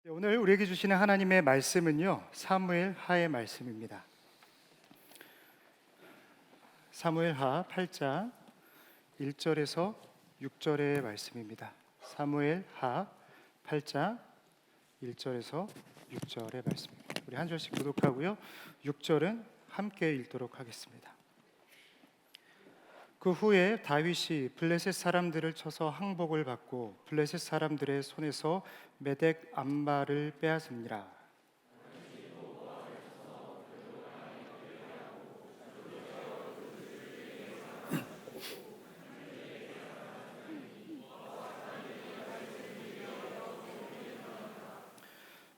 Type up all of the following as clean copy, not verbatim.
오늘 우리에게 주시는 하나님의 말씀은요, 사무엘 하의 말씀입니다. 사무엘 하 8장 1절에서 6절의 말씀입니다. 사무엘 하 8장 1절에서 6절의 말씀입니다. 우리 한 절씩 교독하고요, 6절은 함께 읽도록 하겠습니다. 그 후에 다윗이 블레셋 사람들을 쳐서 항복을 받고 블레셋 사람들의 손에서 메덱 암바를 빼앗으니라.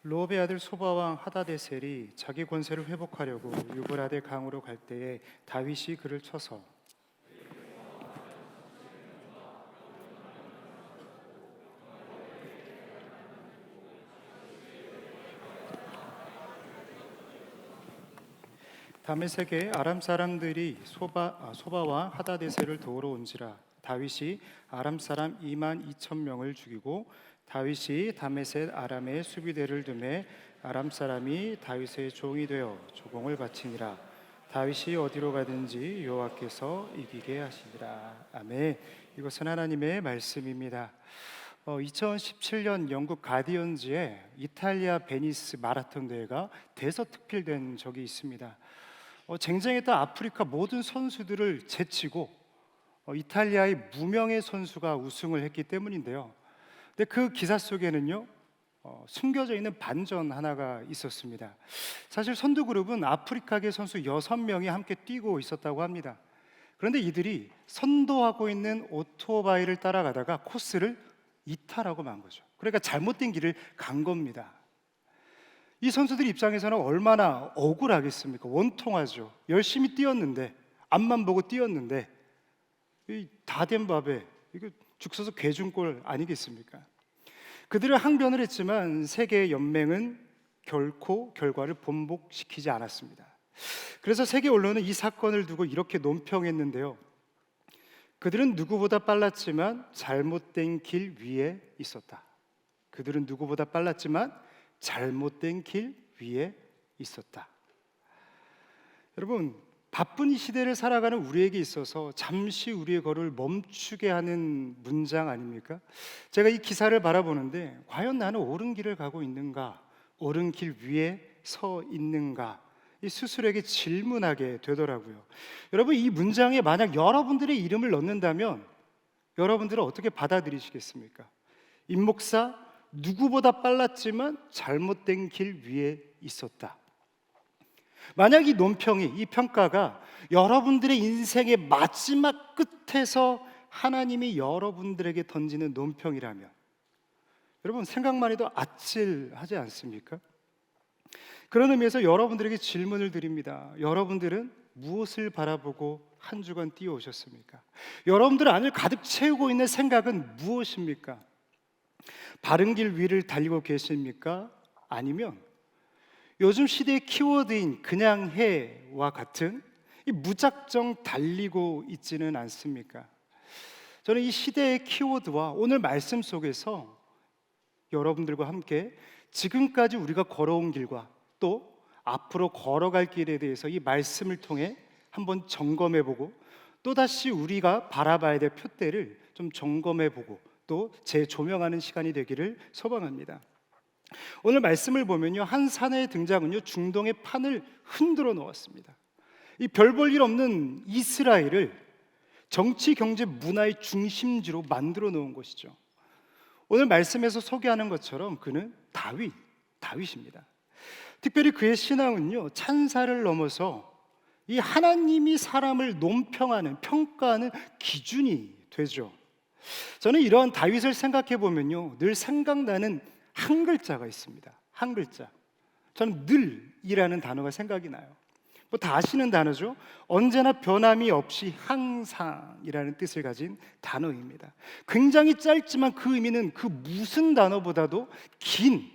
로베 아들 소바왕 하다데셀이 자기 권세를 회복하려고 유브라데 강으로 갈 때에 다윗이 그를 쳐서 다메섹에 아람 사람들이 소바와 하다데셀을 도우러 온지라. 다윗이 아람 사람 2만 2천 명을 죽이고 다윗이 다메섹 아람의 수비대를 두매 아람 사람이 다윗의 종이 되어 조공을 바치니라. 다윗이 어디로 가든지 여호와께서 이기게 하시니라. 아멘. 이것은 하나님의 말씀입니다. 2017년 영국 가디언즈에 이탈리아 베니스 마라톤 대회가 대서특필된 적이 있습니다. 쟁쟁했던 아프리카 모든 선수들을 제치고 이탈리아의 무명의 선수가 우승을 했기 때문인데요. 근데 그 기사 속에는요, 숨겨져 있는 반전 하나가 있었습니다. 사실 선두그룹은 아프리카계 선수 6명이 함께 뛰고 있었다고 합니다. 그런데 이들이 선도하고 있는 오토바이를 따라가다가 코스를 이탈하고 만 거죠. 그러니까 잘못된 길을 간 겁니다. 이 선수들 입장에서는 얼마나 억울하겠습니까? 원통하죠. 열심히 뛰었는데, 앞만 보고 뛰었는데 다 된 밥에 이거 죽 서서 괴중꼴 아니겠습니까? 그들은 항변을 했지만 세계 연맹은 결코 결과를 번복시키지 않았습니다. 그래서 세계 언론은 이 사건을 두고 이렇게 논평했는데요. 그들은 누구보다 빨랐지만 잘못된 길 위에 있었다. 그들은 누구보다 빨랐지만 잘못된 길 위에 있었다. 여러분, 바쁜 이 시대를 살아가는 우리에게 있어서 잠시 우리의 걸을 멈추게 하는 문장 아닙니까? 제가 이 기사를 바라보는데 과연 나는 옳은 길을 가고 있는가? 옳은 길 위에 서 있는가? 이 스스로에게 질문하게 되더라고요. 여러분, 이 문장에 만약 여러분들의 이름을 넣는다면 여러분들은 어떻게 받아들이시겠습니까? 임 목사, 누구보다 빨랐지만 잘못된 길 위에 있었다. 만약 이 논평이, 이 평가가 여러분들의 인생의 마지막 끝에서 하나님이 여러분들에게 던지는 논평이라면 여러분, 생각만 해도 아찔하지 않습니까? 그런 의미에서 여러분들에게 질문을 드립니다. 여러분들은 무엇을 바라보고 한 주간 뛰어오셨습니까? 여러분들 안을 가득 채우고 있는 생각은 무엇입니까? 바른 길 위를 달리고 계십니까? 아니면 요즘 시대의 키워드인 그냥 해와 같은 이 무작정 달리고 있지는 않습니까? 저는 이 시대의 키워드와 오늘 말씀 속에서 여러분들과 함께 지금까지 우리가 걸어온 길과 또 앞으로 걸어갈 길에 대해서 이 말씀을 통해 한번 점검해보고 또다시 우리가 바라봐야 될 표대를 좀 점검해보고 또 재조명하는 시간이 되기를 소망합니다. 오늘 말씀을 보면요, 한 사내의 등장은요, 중동의 판을 흔들어 놓았습니다. 이 별 볼 일 없는 이스라엘을 정치, 경제, 문화의 중심지로 만들어 놓은 것이죠. 오늘 말씀에서 소개하는 것처럼 그는 다윗입니다. 특별히 그의 신앙은요, 찬사를 넘어서 이 하나님이 사람을 논평하는, 평가하는 기준이 되죠. 저는 이러한 다윗을 생각해 보면요, 늘 생각나는 한 글자가 있습니다. 한 글자. 저는 늘이라는 단어가 생각이 나요. 뭐 다 아시는 단어죠. 언제나 변함이 없이 항상이라는 뜻을 가진 단어입니다. 굉장히 짧지만 그 의미는 그 무슨 단어보다도 긴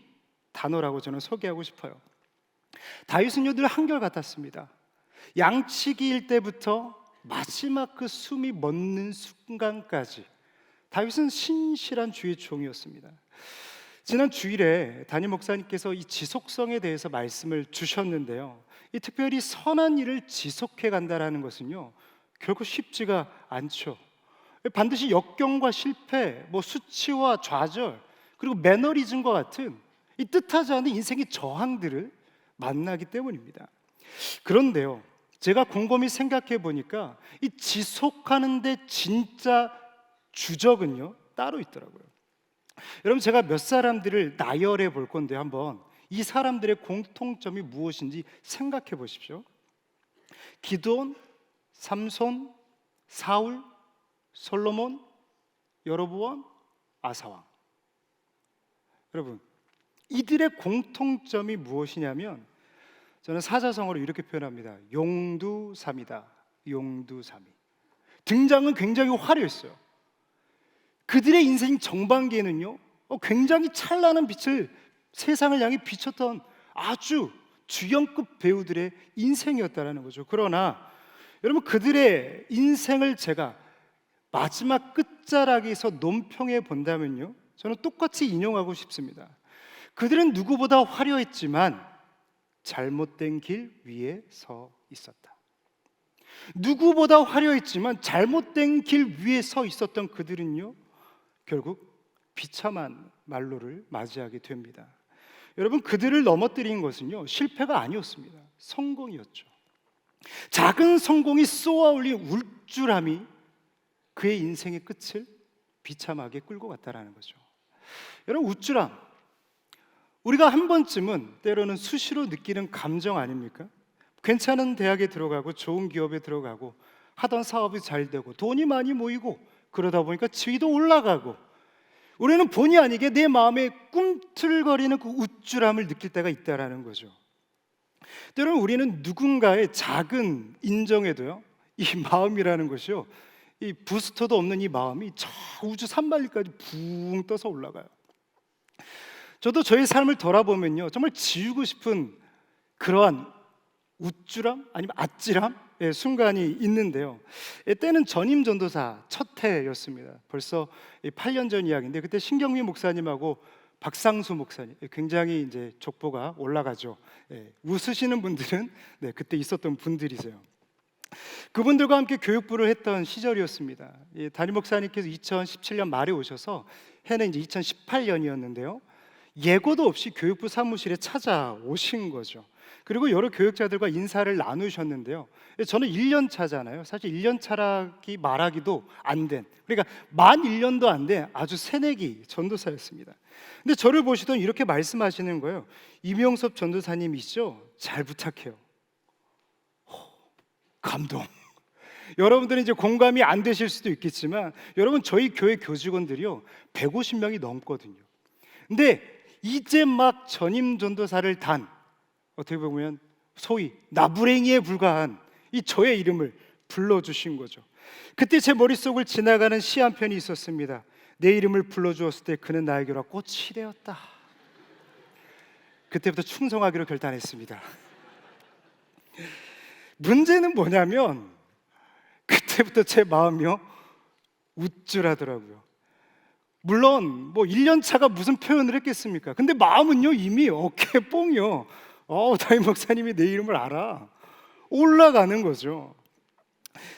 단어라고 저는 소개하고 싶어요. 다윗은요, 늘 한결같았습니다. 양치기일 때부터 마지막 그 숨이 멎는 순간까지 다윗은 신실한 주의 종이었습니다. 지난 주일에 담임 목사님께서 이 지속성에 대해서 말씀을 주셨는데요. 이 특별히 선한 일을 지속해 간다라는 것은요, 결코 쉽지가 않죠. 반드시 역경과 실패, 수치와 좌절, 그리고 매너리즘과 같은 이 뜻하지 않은 인생의 저항들을 만나기 때문입니다. 그런데요, 제가 곰곰이 생각해 보니까 이 지속하는데 진짜 주적은요 따로 있더라고요. 여러분, 제가 몇 사람들을 나열해 볼 건데 한번 이 사람들의 공통점이 무엇인지 생각해 보십시오. 기드온, 삼손, 사울, 솔로몬, 여로보암, 아사왕. 여러분, 이들의 공통점이 무엇이냐면 저는 사자성어로 이렇게 표현합니다. 용두삼이다. 용두삼이. 등장은 굉장히 화려했어요. 그들의 인생 정반기에는요, 굉장히 찬란한 빛을 세상을 향해 비췄던 아주 주연급 배우들의 인생이었다는 거죠. 그러나 여러분, 그들의 인생을 제가 마지막 끝자락에서 논평해 본다면요, 저는 똑같이 인용하고 싶습니다. 그들은 누구보다 화려했지만 잘못된 길 위에 서 있었다. 누구보다 화려했지만 잘못된 길 위에 서 있었던 그들은요, 결국 비참한 말로를 맞이하게 됩니다. 여러분, 그들을 넘어뜨린 것은요, 실패가 아니었습니다. 성공이었죠. 작은 성공이 쏘아올린 울줄함이 그의 인생의 끝을 비참하게 끌고 갔다라는 거죠. 여러분, 울줄함, 우리가 한 번쯤은 때로는 수시로 느끼는 감정 아닙니까? 괜찮은 대학에 들어가고 좋은 기업에 들어가고 하던 사업이 잘 되고 돈이 많이 모이고 그러다 보니까 지위도 올라가고 우리는 본의 아니게 내 마음에 꿈틀거리는 그 우쭐함을 느낄 때가 있다라는 거죠. 때로는 우리는 누군가의 작은 인정에도요, 이 마음이라는 것이요, 이 부스터도 없는 이 마음이 저 우주 산만리까지 붕 떠서 올라가요. 저도 저의 삶을 돌아보면요, 정말 지우고 싶은 그러한 우쭐함 아니면 아찔함의 순간이 있는데요. 때는 전임 전도사 첫 해였습니다. 벌써 8년 전 이야기인데 그때 신경미 목사님하고 박상수 목사님, 굉장히 이제 족보가 올라가죠. 웃으시는 분들은 그때 있었던 분들이세요. 그분들과 함께 교육부를 했던 시절이었습니다. 담임 목사님께서 2017년 말에 오셔서 해는 이제 2018년이었는데요. 예고도 없이 교육부 사무실에 찾아오신 거죠. 그리고 여러 교육자들과 인사를 나누셨는데요. 저는 1년 차잖아요. 사실 1년 차라기 말하기도 안 된, 그러니까 만 1년도 안 된 아주 새내기 전도사였습니다. 근데 저를 보시더니 이렇게 말씀하시는 거예요. 이명섭 전도사님이시죠? 잘 부탁해요. 감동. 여러분들은 이제 공감이 안 되실 수도 있겠지만 여러분, 저희 교회 교직원들이요 150명이 넘거든요. 근데 이제 막 전임 전도사를 단, 어떻게 보면 소위 나부랭이에 불과한 이 저의 이름을 불러주신 거죠. 그때 제 머릿속을 지나가는 시 한 편이 있었습니다. 내 이름을 불러주었을 때 그는 나에게로 꽃이 되었다. 그때부터 충성하기로 결단했습니다. 문제는 뭐냐면 그때부터 제 마음이요 우쭐하더라고요. 물론 1년 차가 무슨 표현을 했겠습니까? 근데 마음은요 이미 어깨에 뽕이요. 담임 목사님이 내 이름을 알아. 올라가는 거죠.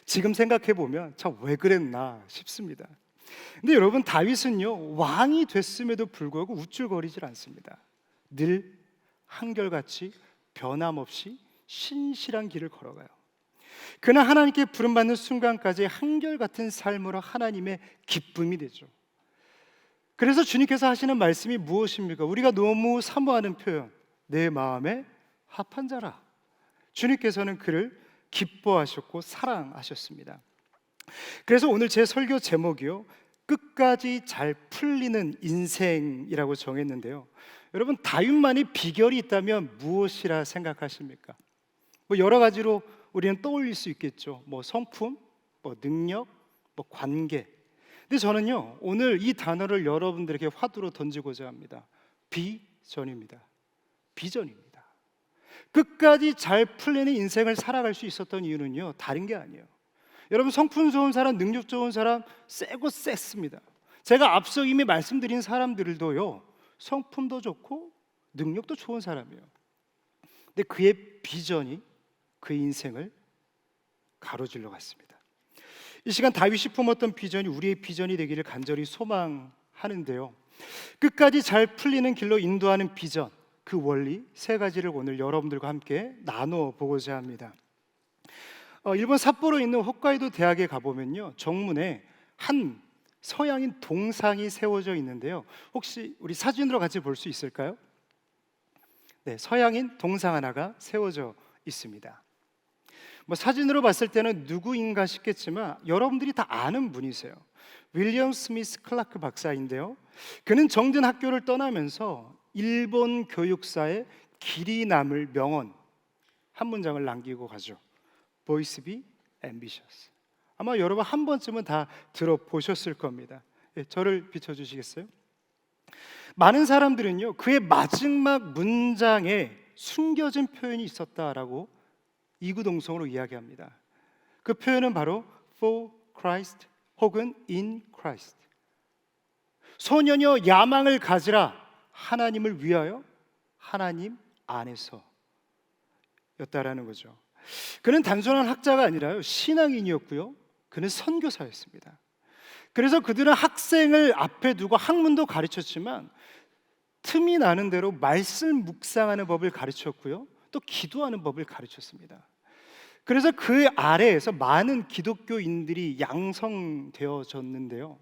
지금 생각해 보면 참 왜 그랬나 싶습니다. 근데 여러분, 다윗은요 왕이 됐음에도 불구하고 우쭐거리질 않습니다. 늘 한결같이 변함없이 신실한 길을 걸어가요. 그는 하나님께 부름받는 순간까지 한결같은 삶으로 하나님의 기쁨이 되죠. 그래서 주님께서 하시는 말씀이 무엇입니까? 우리가 너무 사모하는 표현, 내 마음에 합한 자라. 주님께서는 그를 기뻐하셨고 사랑하셨습니다. 그래서 오늘 제 설교 제목이요, 끝까지 잘 풀리는 인생이라고 정했는데요. 여러분, 다윗만의 비결이 있다면 무엇이라 생각하십니까? 여러 가지로 우리는 떠올릴 수 있겠죠. 성품, 능력, 관계. 근데 저는요 오늘 이 단어를 여러분들에게 화두로 던지고자 합니다. 비전입니다. 비전입니다. 끝까지 잘 풀리는 인생을 살아갈 수 있었던 이유는요 다른 게 아니에요. 여러분, 성품 좋은 사람, 능력 좋은 사람 세고 셌습니다. 제가 앞서 이미 말씀드린 사람들도요 성품도 좋고 능력도 좋은 사람이에요. 근데 그의 비전이 그의 인생을 가로질러 갔습니다. 이 시간 다윗이 품었던 비전이 우리의 비전이 되기를 간절히 소망하는데요, 끝까지 잘 풀리는 길로 인도하는 비전, 그 원리 세 가지를 오늘 여러분들과 함께 나눠보고자 합니다. 일본 삿포로에 있는 홋카이도 대학에 가보면요, 정문에 한 서양인 동상이 세워져 있는데요, 혹시 우리 사진으로 같이 볼 수 있을까요? 네, 서양인 동상 하나가 세워져 있습니다. 사진으로 봤을 때는 누구인가 싶겠지만 여러분들이 다 아는 분이세요. 윌리엄 스미스 클라크 박사인데요, 그는 정든 학교를 떠나면서 일본 교육사의 길이 남을 명언 한 문장을 남기고 가죠. Boys be ambitious. 아마 여러분 한 번쯤은 다 들어보셨을 겁니다. 저를 비춰주시겠어요? 많은 사람들은요, 그의 마지막 문장에 숨겨진 표현이 있었다라고 이구동성으로 이야기합니다. 그 표현은 바로 for Christ 혹은 in Christ. 소년여 야망을 가지라, 하나님을 위하여 하나님 안에서 였다라는 거죠. 그는 단순한 학자가 아니라요, 신앙인이었고요, 그는 선교사였습니다. 그래서 그들은 학생을 앞에 두고 학문도 가르쳤지만 틈이 나는 대로 말씀 묵상하는 법을 가르쳤고요, 또 기도하는 법을 가르쳤습니다. 그래서 그 아래에서 많은 기독교인들이 양성되어졌는데요,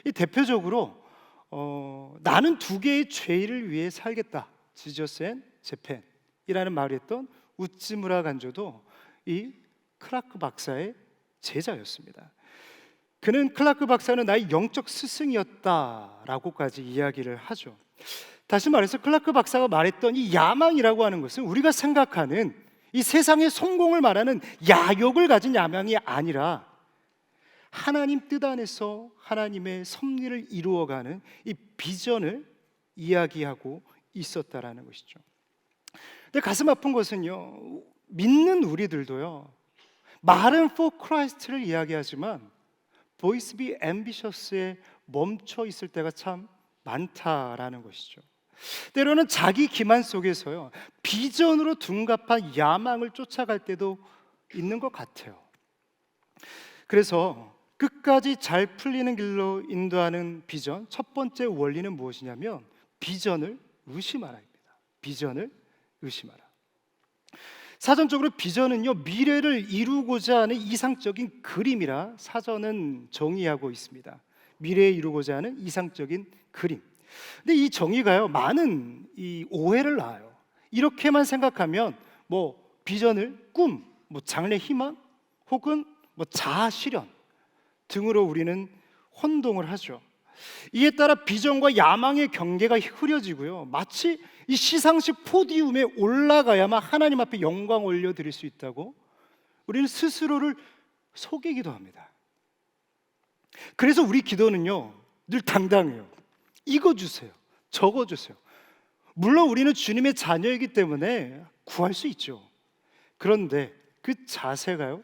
이 대표적으로 나는 두 개의 죄를 위해 살겠다, 지저스 앤 재팬이라는 말을 했던 우찌무라 간조도 이 클라크 박사의 제자였습니다. 그는 클라크 박사는 나의 영적 스승이었다라고까지 이야기를 하죠. 다시 말해서 클라크 박사가 말했던 이 야망이라고 하는 것은 우리가 생각하는 이 세상의 성공을 말하는 야욕을 가진 야망이 아니라 하나님 뜻 안에서 하나님의 섭리를 이루어가는 이 비전을 이야기하고 있었다라는 것이죠. 근데 가슴 아픈 것은요, 믿는 우리들도요, 말은 for Christ를 이야기하지만 Boys be ambitious에 멈춰 있을 때가 참 많다라는 것이죠. 때로는 자기 기만 속에서요, 비전으로 둔갑한 야망을 쫓아갈 때도 있는 것 같아요. 그래서 끝까지 잘 풀리는 길로 인도하는 비전, 첫 번째 원리는 무엇이냐면 비전을 의심하라입니다. 비전을 의심하라. 사전적으로 비전은요, 미래를 이루고자 하는 이상적인 그림이라 사전은 정의하고 있습니다. 미래에 이루고자 하는 이상적인 그림. 근데 이 정의가요, 많은 이 오해를 낳아요. 이렇게만 생각하면 비전을 꿈, 장래 희망 혹은 자아 실현 등으로 우리는 혼동을 하죠. 이에 따라 비전과 야망의 경계가 흐려지고요, 마치 이 시상식 포디움에 올라가야만 하나님 앞에 영광 올려드릴 수 있다고 우리는 스스로를 속이기도 합니다. 그래서 우리 기도는요, 늘 당당해요. 이거 주세요, 저거 주세요. 물론 우리는 주님의 자녀이기 때문에 구할 수 있죠. 그런데 그 자세가요,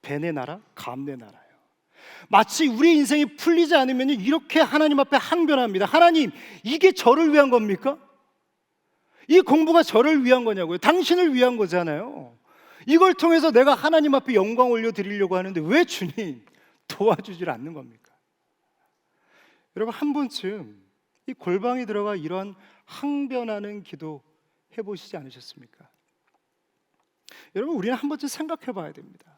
배내 나라, 감내 나라예요. 마치 우리 인생이 풀리지 않으면 이렇게 하나님 앞에 항변합니다. 하나님, 이게 저를 위한 겁니까? 이 공부가 저를 위한 거냐고요? 당신을 위한 거잖아요. 이걸 통해서 내가 하나님 앞에 영광 올려드리려고 하는데 왜 주님 도와주질 않는 겁니까? 여러분, 한 번쯤 이 골방에 들어가 이런 항변하는 기도 해보시지 않으셨습니까? 여러분, 우리는 한 번쯤 생각해 봐야 됩니다.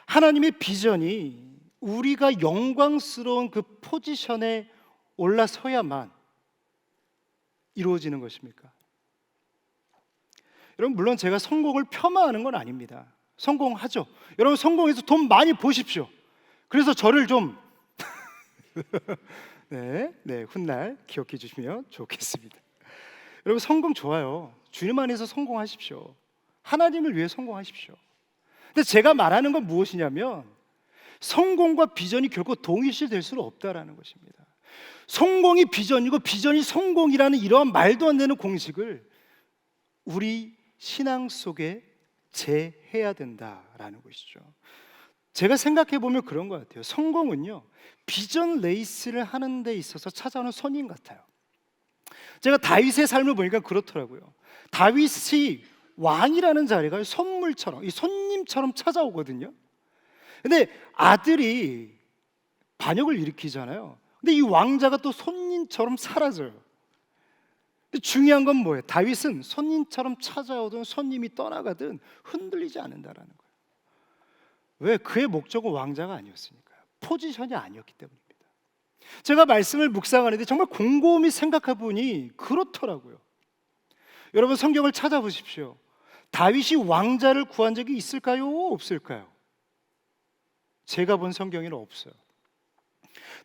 하나님의 비전이 우리가 영광스러운 그 포지션에 올라서야만 이루어지는 것입니까? 여러분, 물론 제가 성공을 폄하하는 건 아닙니다. 성공하죠. 여러분, 성공해서 돈 많이 보십시오. 그래서 저를 좀 훗날 기억해 주시면 좋겠습니다. 여러분, 성공 좋아요. 주님 안에서 성공하십시오. 하나님을 위해 성공하십시오. 근데 제가 말하는 건 무엇이냐면 성공과 비전이 결코 동일시될 수는 없다라는 것입니다. 성공이 비전이고 비전이 성공이라는 이러한 말도 안 되는 공식을 우리 신앙 속에 재해야 된다라는 것이죠. 제가 생각해 보면 그런 것 같아요. 성공은요, 비전 레이스를 하는 데 있어서 찾아오는 손님 같아요. 제가 다윗의 삶을 보니까 그렇더라고요. 다윗이 왕이라는 자리가 선물처럼, 이 손님처럼 찾아오거든요. 근데 아들이 반역을 일으키잖아요. 근데 이 왕자가 또 손님처럼 사라져요. 근데 중요한 건 뭐예요? 다윗은 손님처럼 찾아오든 손님이 떠나가든 흔들리지 않는다라는 거예요. 왜? 그의 목적은 왕자가 아니었으니까요. 포지션이 아니었기 때문입니다. 제가 말씀을 묵상하는데 정말 곰곰이 생각해 보니 그렇더라고요. 여러분, 성경을 찾아보십시오. 다윗이 왕자를 구한 적이 있을까요? 없을까요? 제가 본 성경에는 없어요.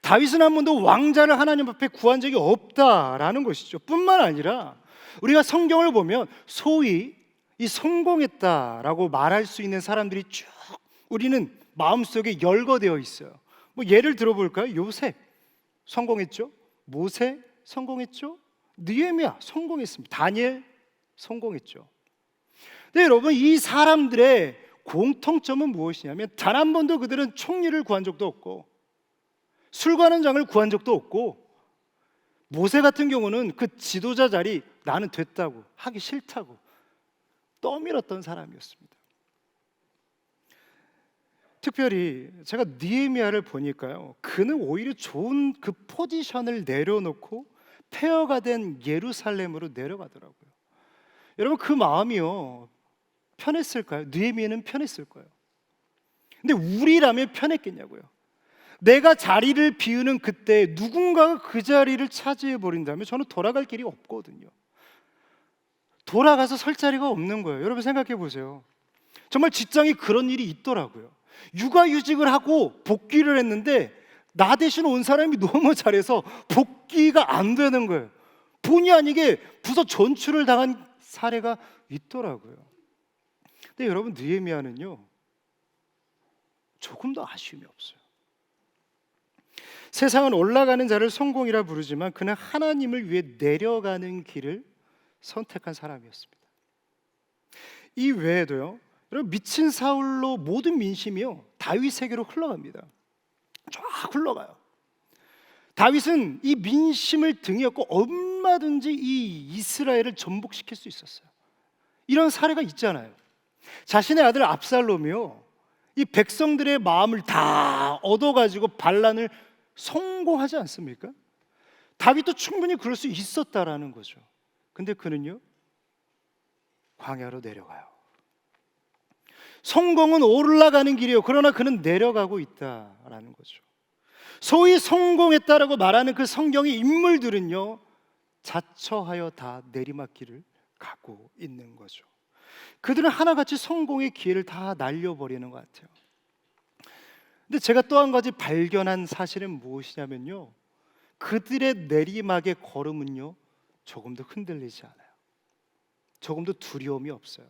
다윗은 한 번도 왕자를 하나님 앞에 구한 적이 없다라는 것이죠. 뿐만 아니라 우리가 성경을 보면 소위 이 성공했다라고 말할 수 있는 사람들이 쭉 우리는 마음속에 열거되어 있어요. 뭐 예를 들어볼까요? 요셉 성공했죠. 모세 성공했죠. 느헤미야 성공했습니다. 다니엘 성공했죠. 근데 여러분, 이 사람들의 공통점은 무엇이냐면 단 한 번도 그들은 총리를 구한 적도 없고 술 관한 장을 구한 적도 없고, 모세 같은 경우는 그 지도자 자리 나는 됐다고, 하기 싫다고 떠밀었던 사람이었습니다. 특별히 제가 느헤미야를 보니까요, 그는 오히려 좋은 그 포지션을 내려놓고 폐허가 된 예루살렘으로 내려가더라고요. 여러분, 그 마음이요 편했을까요? 느헤미야는 편했을 거예요. 근데 우리라면 편했겠냐고요. 내가 자리를 비우는 그때 누군가가 그 자리를 차지해 버린다면 저는 돌아갈 길이 없거든요. 돌아가서 설 자리가 없는 거예요. 여러분, 생각해 보세요. 정말 직장에 그런 일이 있더라고요. 육아휴직을 하고 복귀를 했는데 나 대신 온 사람이 너무 잘해서 복귀가 안 되는 거예요. 본의 아니게 부서 전출을 당한 사례가 있더라고요. 근데 여러분, 느헤미야는요 조금 더 아쉬움이 없어요. 세상은 올라가는 자를 성공이라 부르지만 그는 하나님을 위해 내려가는 길을 선택한 사람이었습니다. 이 외에도요, 여러분, 미친 사울로 모든 민심이요 다윗에게로 흘러갑니다. 쫙 흘러가요. 다윗은 이 민심을 등에 업고 얼마든지 이 이스라엘을 전복시킬 수 있었어요. 이런 사례가 있잖아요. 자신의 아들 압살롬이요, 이 백성들의 마음을 다 얻어가지고 반란을 성공하지 않습니까? 다윗도 충분히 그럴 수 있었다라는 거죠. 근데 그는요 광야로 내려가요. 성공은 올라가는 길이에요. 그러나 그는 내려가고 있다라는 거죠. 소위 성공했다라고 말하는 그 성경의 인물들은요 자처하여 다 내리막길을 가고 있는 거죠. 그들은 하나같이 성공의 기회를 다 날려버리는 것 같아요. 근데 제가 또 한 가지 발견한 사실은 무엇이냐면요, 그들의 내리막의 걸음은요 조금도 흔들리지 않아요. 조금도 두려움이 없어요.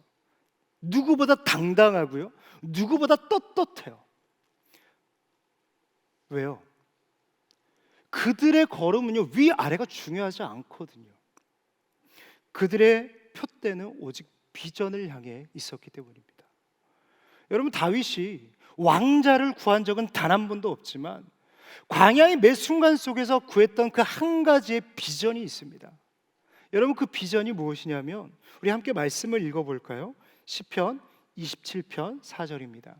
누구보다 당당하고요, 누구보다 떳떳해요. 왜요? 그들의 걸음은요 위아래가 중요하지 않거든요. 그들의 표대는 오직 비전을 향해 있었기 때문입니다. 여러분, 다윗이 왕자를 구한 적은 단 한 번도 없지만 광야의 매 순간 속에서 구했던 그 한 가지의 비전이 있습니다. 여러분, 그 비전이 무엇이냐면 우리 함께 말씀을 읽어볼까요? 시편 27편 4절입니다.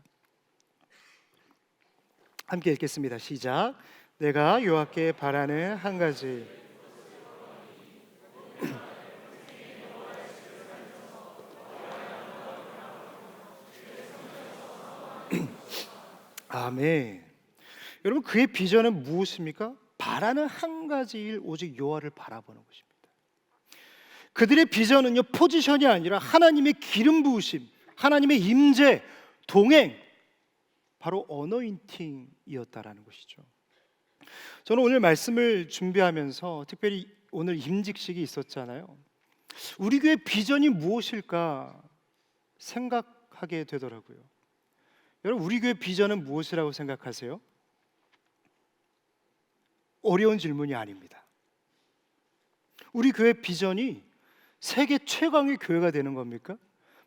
함께 읽겠습니다. 시작. 내가 여호와께 바라는 한 가지 아멘. 여러분, 그의 비전은 무엇입니까? 바라는 한 가지 일, 오직 여호와를 바라보는 것입니다. 그들의 비전은요 포지션이 아니라 하나님의 기름 부으심, 하나님의 임재, 동행, 바로 어너인팅이었다라는 것이죠. 저는 오늘 말씀을 준비하면서 특별히 오늘 임직식이 있었잖아요. 우리 교회 비전이 무엇일까 생각하게 되더라고요. 여러분, 우리 교회 비전은 무엇이라고 생각하세요? 어려운 질문이 아닙니다. 우리 교회 비전이 세계 최강의 교회가 되는 겁니까?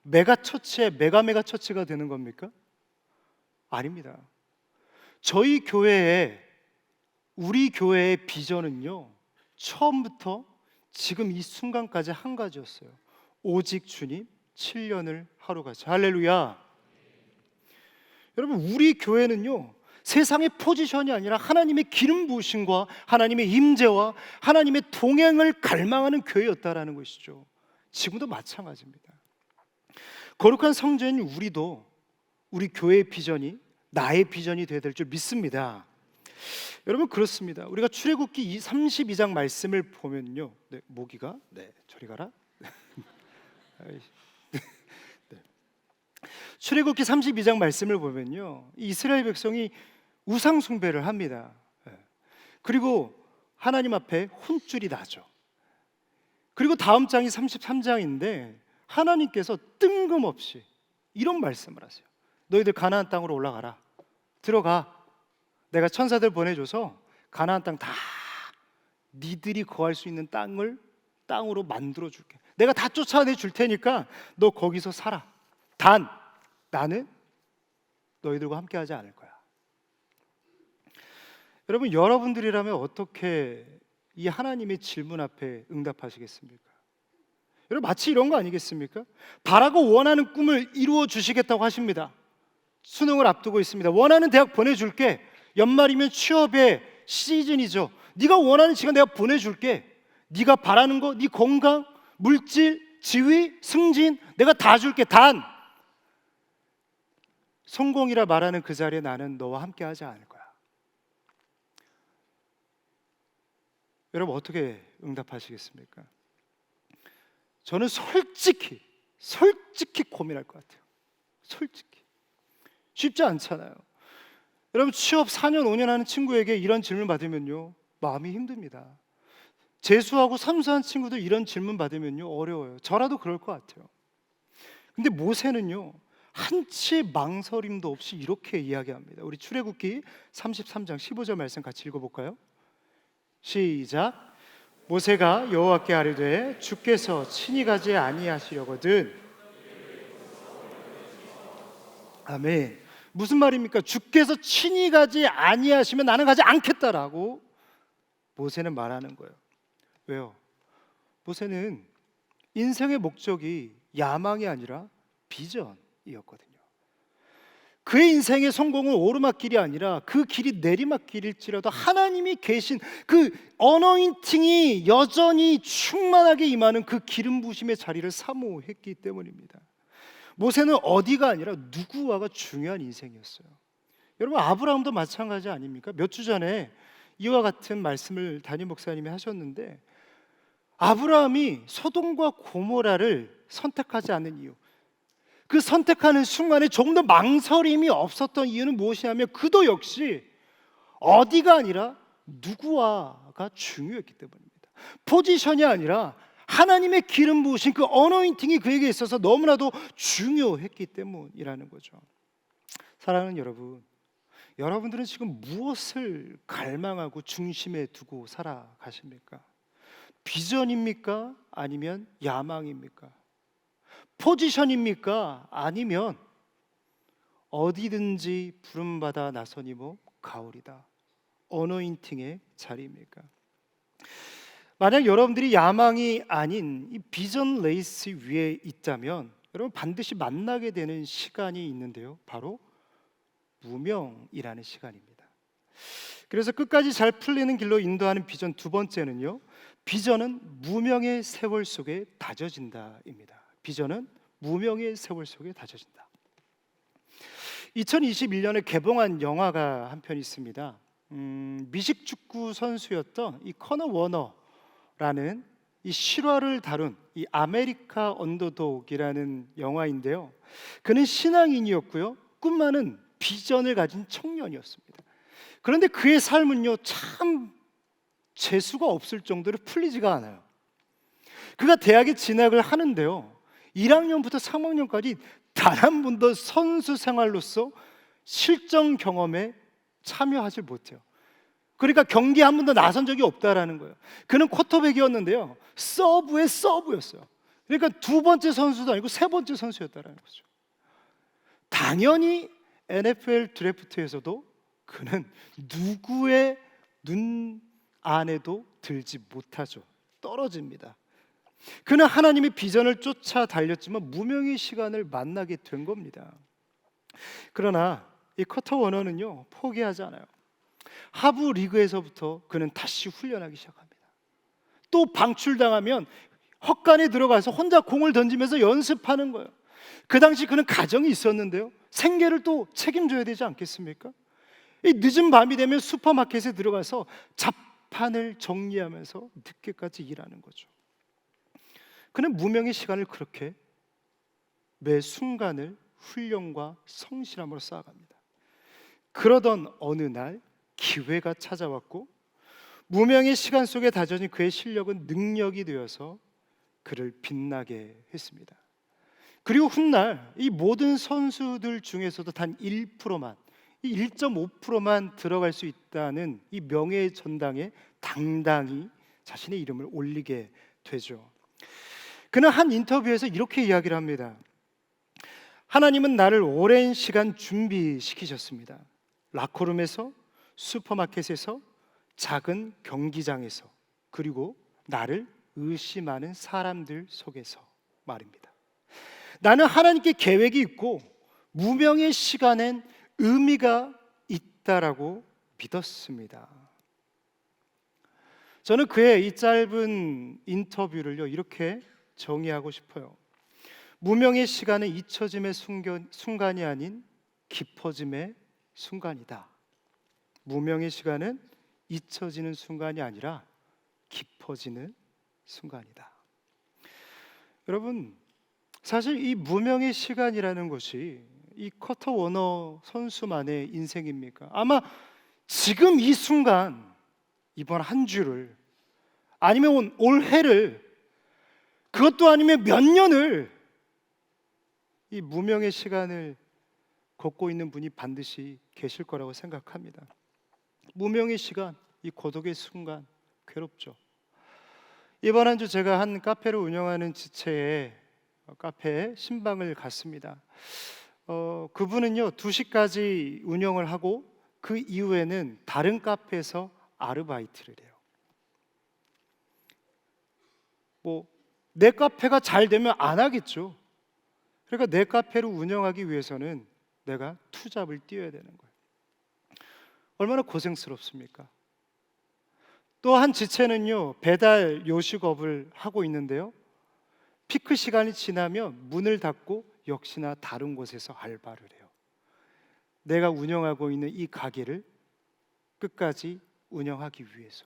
메가처치의 메가처치가 되는 겁니까? 아닙니다. 저희 교회에 우리 교회의 비전은요, 처음부터 지금 이 순간까지 한 가지였어요. 오직 주님 7년을 하루같이. 할렐루야. 여러분, 우리 교회는요, 세상의 포지션이 아니라 하나님의 기름 부으심과 하나님의 임재와 하나님의 동행을 갈망하는 교회였다라는 것이죠. 지금도 마찬가지입니다. 거룩한 성전인 우리도 우리 교회의 비전이 나의 비전이 되어야 될 줄 믿습니다. 여러분, 그렇습니다. 우리가 출애굽기 32장 말씀을 보면요, 모기가 저리 가라. 출애굽기 32장 말씀을 보면요, 이스라엘 백성이 우상 숭배를 합니다. 그리고 하나님 앞에 혼쭐이 나죠. 그리고 다음 장이 33장인데 하나님께서 뜬금없이 이런 말씀을 하세요. 너희들 가나안 땅으로 올라가라. 들어가. 내가 천사들 보내줘서 가나안 땅 다 니들이 거할 수 있는 땅으로 만들어 줄게. 내가 다 쫓아내 줄 테니까 너 거기서 살아. 단 나는 너희들과 함께 하지 않을 거야. 여러분, 여러분들이라면 어떻게 이 하나님의 질문 앞에 응답하시겠습니까? 여러분, 마치 이런 거 아니겠습니까? 바라고 원하는 꿈을 이루어 주시겠다고 하십니다. 수능을 앞두고 있습니다. 원하는 대학 보내줄게. 연말이면 취업의 시즌이죠. 네가 원하는 시간 내가 보내줄게. 네가 바라는 거, 네 건강, 물질, 지위, 승진 내가 다 줄게. 단 성공이라 말하는 그 자리에 나는 너와 함께 하지 않을 거야. 여러분, 어떻게 응답하시겠습니까? 저는 솔직히 고민할 것 같아요. 솔직히 쉽지 않잖아요. 여러분, 취업 4년 5년 하는 친구에게 이런 질문 받으면요, 마음이 힘듭니다. 재수하고 삼수한 친구들 이런 질문 받으면요, 어려워요. 저라도 그럴 것 같아요. 근데 모세는요, 한치의 망설임도 없이 이렇게 이야기합니다. 우리 출애굽기 33장 15절 말씀 같이 읽어볼까요? 시작. 모세가 여호와께 아뢰되 주께서 친히 가지 아니하시려거든. 아멘. 무슨 말입니까? 주께서 친히 가지 아니하시면 나는 가지 않겠다라고 모세는 말하는 거예요. 왜요? 모세는 인생의 목적이 야망이 아니라 비전이었거든요. 그의 인생의 성공은 오르막길이 아니라 그 길이 내리막길일지라도 하나님이 계신 그 어너인팅이 여전히 충만하게 임하는 그 기름 부심의 자리를 사모했기 때문입니다. 모세는 어디가 아니라 누구와가 중요한 인생이었어요. 여러분, 아브라함도 마찬가지 아닙니까? 몇 주 전에 이와 같은 말씀을 담임 목사님이 하셨는데, 아브라함이 소돔과 고모라를 선택하지 않는 이유, 그 선택하는 순간에 조금 더 망설임이 없었던 이유는 무엇이냐면 그도 역시 어디가 아니라 누구와가 중요했기 때문입니다. 포지션이 아니라 하나님의 기름 부으신 그 어노인팅이 그에게 있어서 너무나도 중요했기 때문이라는 거죠. 사랑하는 여러분, 여러분들은 지금 무엇을 갈망하고 중심에 두고 살아가십니까? 비전입니까? 아니면 야망입니까? 포지션입니까? 아니면 어디든지 부름받아 나서니 뭐 가오리다, 어노인팅의 자리입니까? 만약 여러분들이 야망이 아닌 이 비전 레이스 위에 있다면 여러분 반드시 만나게 되는 시간이 있는데요, 바로 무명이라는 시간입니다. 그래서 끝까지 잘 풀리는 길로 인도하는 비전 두 번째는요, 비전은 무명의 세월 속에 다져진다입니다. 비전은 무명의 세월 속에 다져진다. 2021년에 개봉한 영화가 한 편 있습니다. 미식축구 선수였던 이 커너 워너라는 이 실화를 다룬 이 아메리카 언더독이라는 영화인데요. 그는 신앙인이었고요, 꿈 많은 비전을 가진 청년이었습니다. 그런데 그의 삶은요, 참 재수가 없을 정도로 풀리지가 않아요. 그가 대학에 진학을 하는데요, 1학년부터 3학년까지 단 한 번도 선수 생활로서 실전 경험에 참여하지 못해요. 그러니까 경기에 한 번도 나선 적이 없다라는 거예요. 그는 쿼터백이었는데요, 서브의 서브였어요. 그러니까 두 번째 선수도 아니고 세 번째 선수였다라는 거죠. 당연히 NFL 드래프트에서도 그는 누구의 눈 안에도 들지 못하죠. 떨어집니다. 그는 하나님의 비전을 쫓아 달렸지만 무명의 시간을 만나게 된 겁니다. 그러나 이 커터 워너는요, 포기하지 않아요. 하부 리그에서부터 그는 다시 훈련하기 시작합니다. 또 방출당하면 헛간에 들어가서 혼자 공을 던지면서 연습하는 거예요. 그 당시 그는 가정이 있었는데요, 생계를 또 책임져야 되지 않겠습니까? 이 늦은 밤이 되면 슈퍼마켓에 들어가서 잡판을 정리하면서 늦게까지 일하는 거죠. 그는 무명의 시간을 그렇게 매 순간을 훈련과 성실함으로 쌓아갑니다. 그러던 어느 날 기회가 찾아왔고 무명의 시간 속에 다져진 그의 실력은 능력이 되어서 그를 빛나게 했습니다. 그리고 훗날 이 모든 선수들 중에서도 단 1%만, 이 1.5%만 들어갈 수 있다는 이 명예의 전당에 당당히 자신의 이름을 올리게 되죠. 그는 한 인터뷰에서 이렇게 이야기를 합니다. 하나님은 나를 오랜 시간 준비시키셨습니다. 라커룸에서, 슈퍼마켓에서, 작은 경기장에서, 그리고 나를 의심하는 사람들 속에서 말입니다. 나는 하나님께 계획이 있고 무명의 시간엔 의미가 있다라고 믿었습니다. 저는 그의 이 짧은 인터뷰를요, 이렇게 정의하고 싶어요. 무명의 시간은 잊혀짐의 순간이 아닌 깊어짐의 순간이다. 무명의 시간은 잊혀지는 순간이 아니라 깊어지는 순간이다. 여러분, 사실 이 무명의 시간이라는 것이 이 커터 워너 선수만의 인생입니까? 아마 지금 이 순간, 이번 한 주를, 아니면 올해를, 그것도 아니면 몇 년을 이 무명의 시간을 걷고 있는 분이 반드시 계실 거라고 생각합니다. 무명의 시간, 이 고독의 순간, 괴롭죠. 이번 한 주 제가 한 카페를 운영하는 지체에 카페에 신방을 갔습니다. 그분은요 2시까지 운영을 하고 그 이후에는 다른 카페에서 아르바이트를 해요. 내 카페가 잘 되면 안 하겠죠. 그러니까 내 카페를 운영하기 위해서는 내가 투잡을 뛰어야 되는 거예요. 얼마나 고생스럽습니까? 또 한 지체는요 배달 요식업을 하고 있는데요, 피크 시간이 지나면 문을 닫고 역시나 다른 곳에서 알바를 해요. 내가 운영하고 있는 이 가게를 끝까지 운영하기 위해서.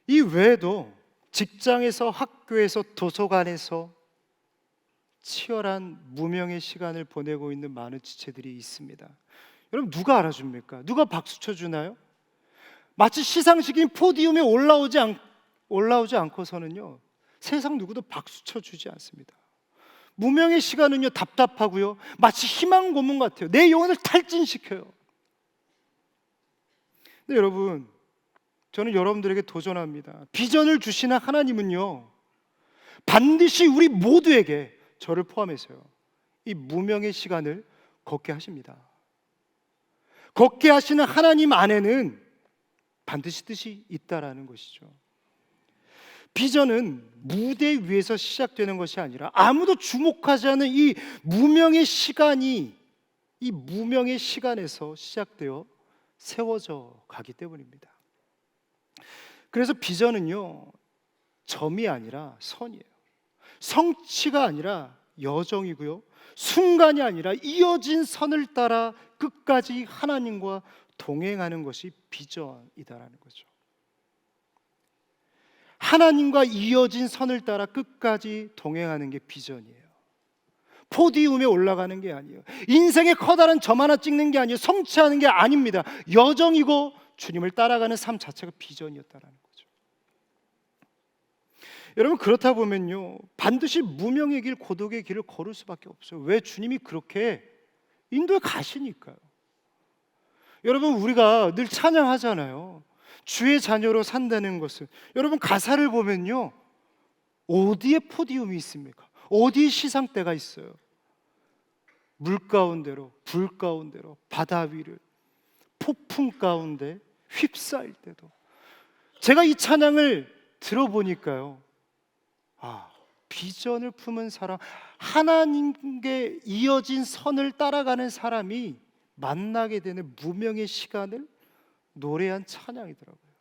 이 외에도 직장에서, 학교에서, 도서관에서 치열한 무명의 시간을 보내고 있는 많은 지체들이 있습니다. 여러분, 누가 알아줍니까? 누가 박수 쳐주나요? 마치 시상식인 포디움에 올라오지 않고서는요 세상 누구도 박수 쳐주지 않습니다. 무명의 시간은요 답답하고요, 마치 희망 고문 같아요. 내 영혼을 탈진시켜요. 근데 여러분, 저는 여러분들에게 도전합니다. 비전을 주시는 하나님은요 반드시 우리 모두에게, 저를 포함해서요, 이 무명의 시간을 걷게 하십니다. 걷게 하시는 하나님 안에는 반드시 뜻이 있다라는 것이죠. 비전은 무대 위에서 시작되는 것이 아니라 아무도 주목하지 않는 이 무명의 시간이, 이 무명의 시간에서 시작되어 세워져 가기 때문입니다. 그래서 비전은요 점이 아니라 선이에요. 성취가 아니라 여정이고요, 순간이 아니라 이어진 선을 따라 끝까지 하나님과 동행하는 것이 비전이다라는 거죠. 하나님과 이어진 선을 따라 끝까지 동행하는 게 비전이에요. 포디움에 올라가는 게 아니에요. 인생의 커다란 점 하나 찍는 게 아니에요. 성취하는 게 아닙니다. 여정이고 주님을 따라가는 삶 자체가 비전이었다라는 거죠. 여러분, 그렇다 보면요 반드시 무명의 길, 고독의 길을 걸을 수밖에 없어요. 왜? 주님이 그렇게 인도에 가시니까요. 여러분, 우리가 늘 찬양하잖아요. 주의 자녀로 산다는 것은, 여러분 가사를 보면요 어디에 포디움이 있습니까? 어디에 시상대가 있어요? 물 가운데로, 불 가운데로, 바다 위를, 폭풍 가운데 휩싸일 때도 제가 이 찬양을 들어보니까요, 비전을 품은 사람, 하나님께 이어진 선을 따라가는 사람이 만나게 되는 무명의 시간을 노래한 찬양이더라고요.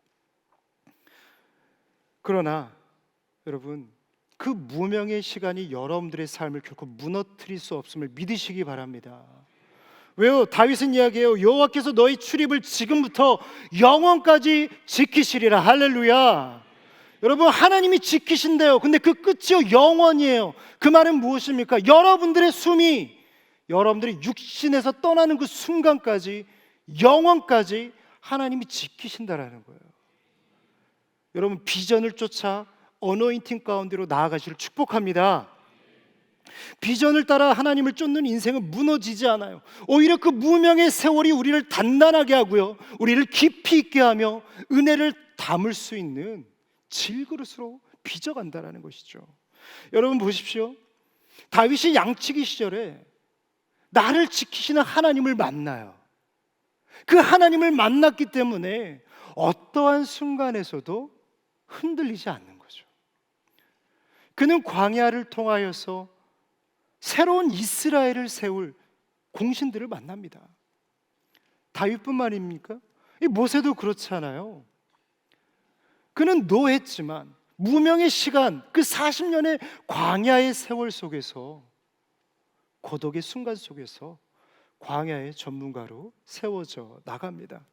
그러나 여러분, 그 무명의 시간이 여러분들의 삶을 결코 무너뜨릴 수 없음을 믿으시기 바랍니다. 왜요? 다윗은 이야기해요. 여호와께서 너희 출입을 지금부터 영원까지 지키시리라. 할렐루야. 여러분, 하나님이 지키신대요. 근데 그 끝이요, 영원이에요. 그 말은 무엇입니까? 여러분들의 숨이 여러분들이 육신에서 떠나는 그 순간까지, 영원까지 하나님이 지키신다라는 거예요. 여러분, 비전을 쫓아 어노인팅 가운데로 나아가시를 축복합니다. 비전을 따라 하나님을 쫓는 인생은 무너지지 않아요. 오히려 그 무명의 세월이 우리를 단단하게 하고요, 우리를 깊이 있게 하며 은혜를 담을 수 있는 질그릇으로 빚어간다는 것이죠. 여러분 보십시오. 다윗이 양치기 시절에 나를 지키시는 하나님을 만나요. 그 하나님을 만났기 때문에 어떠한 순간에서도 흔들리지 않는 거죠. 그는 광야를 통하여서 새로운 이스라엘을 세울 공신들을 만납니다. 다윗뿐만입니까? 이 모세도 그렇잖아요. 그는 노했지만 무명의 시간, 그 40년의 광야의 세월 속에서, 고독의 순간 속에서 광야의 전문가로 세워져 나갑니다.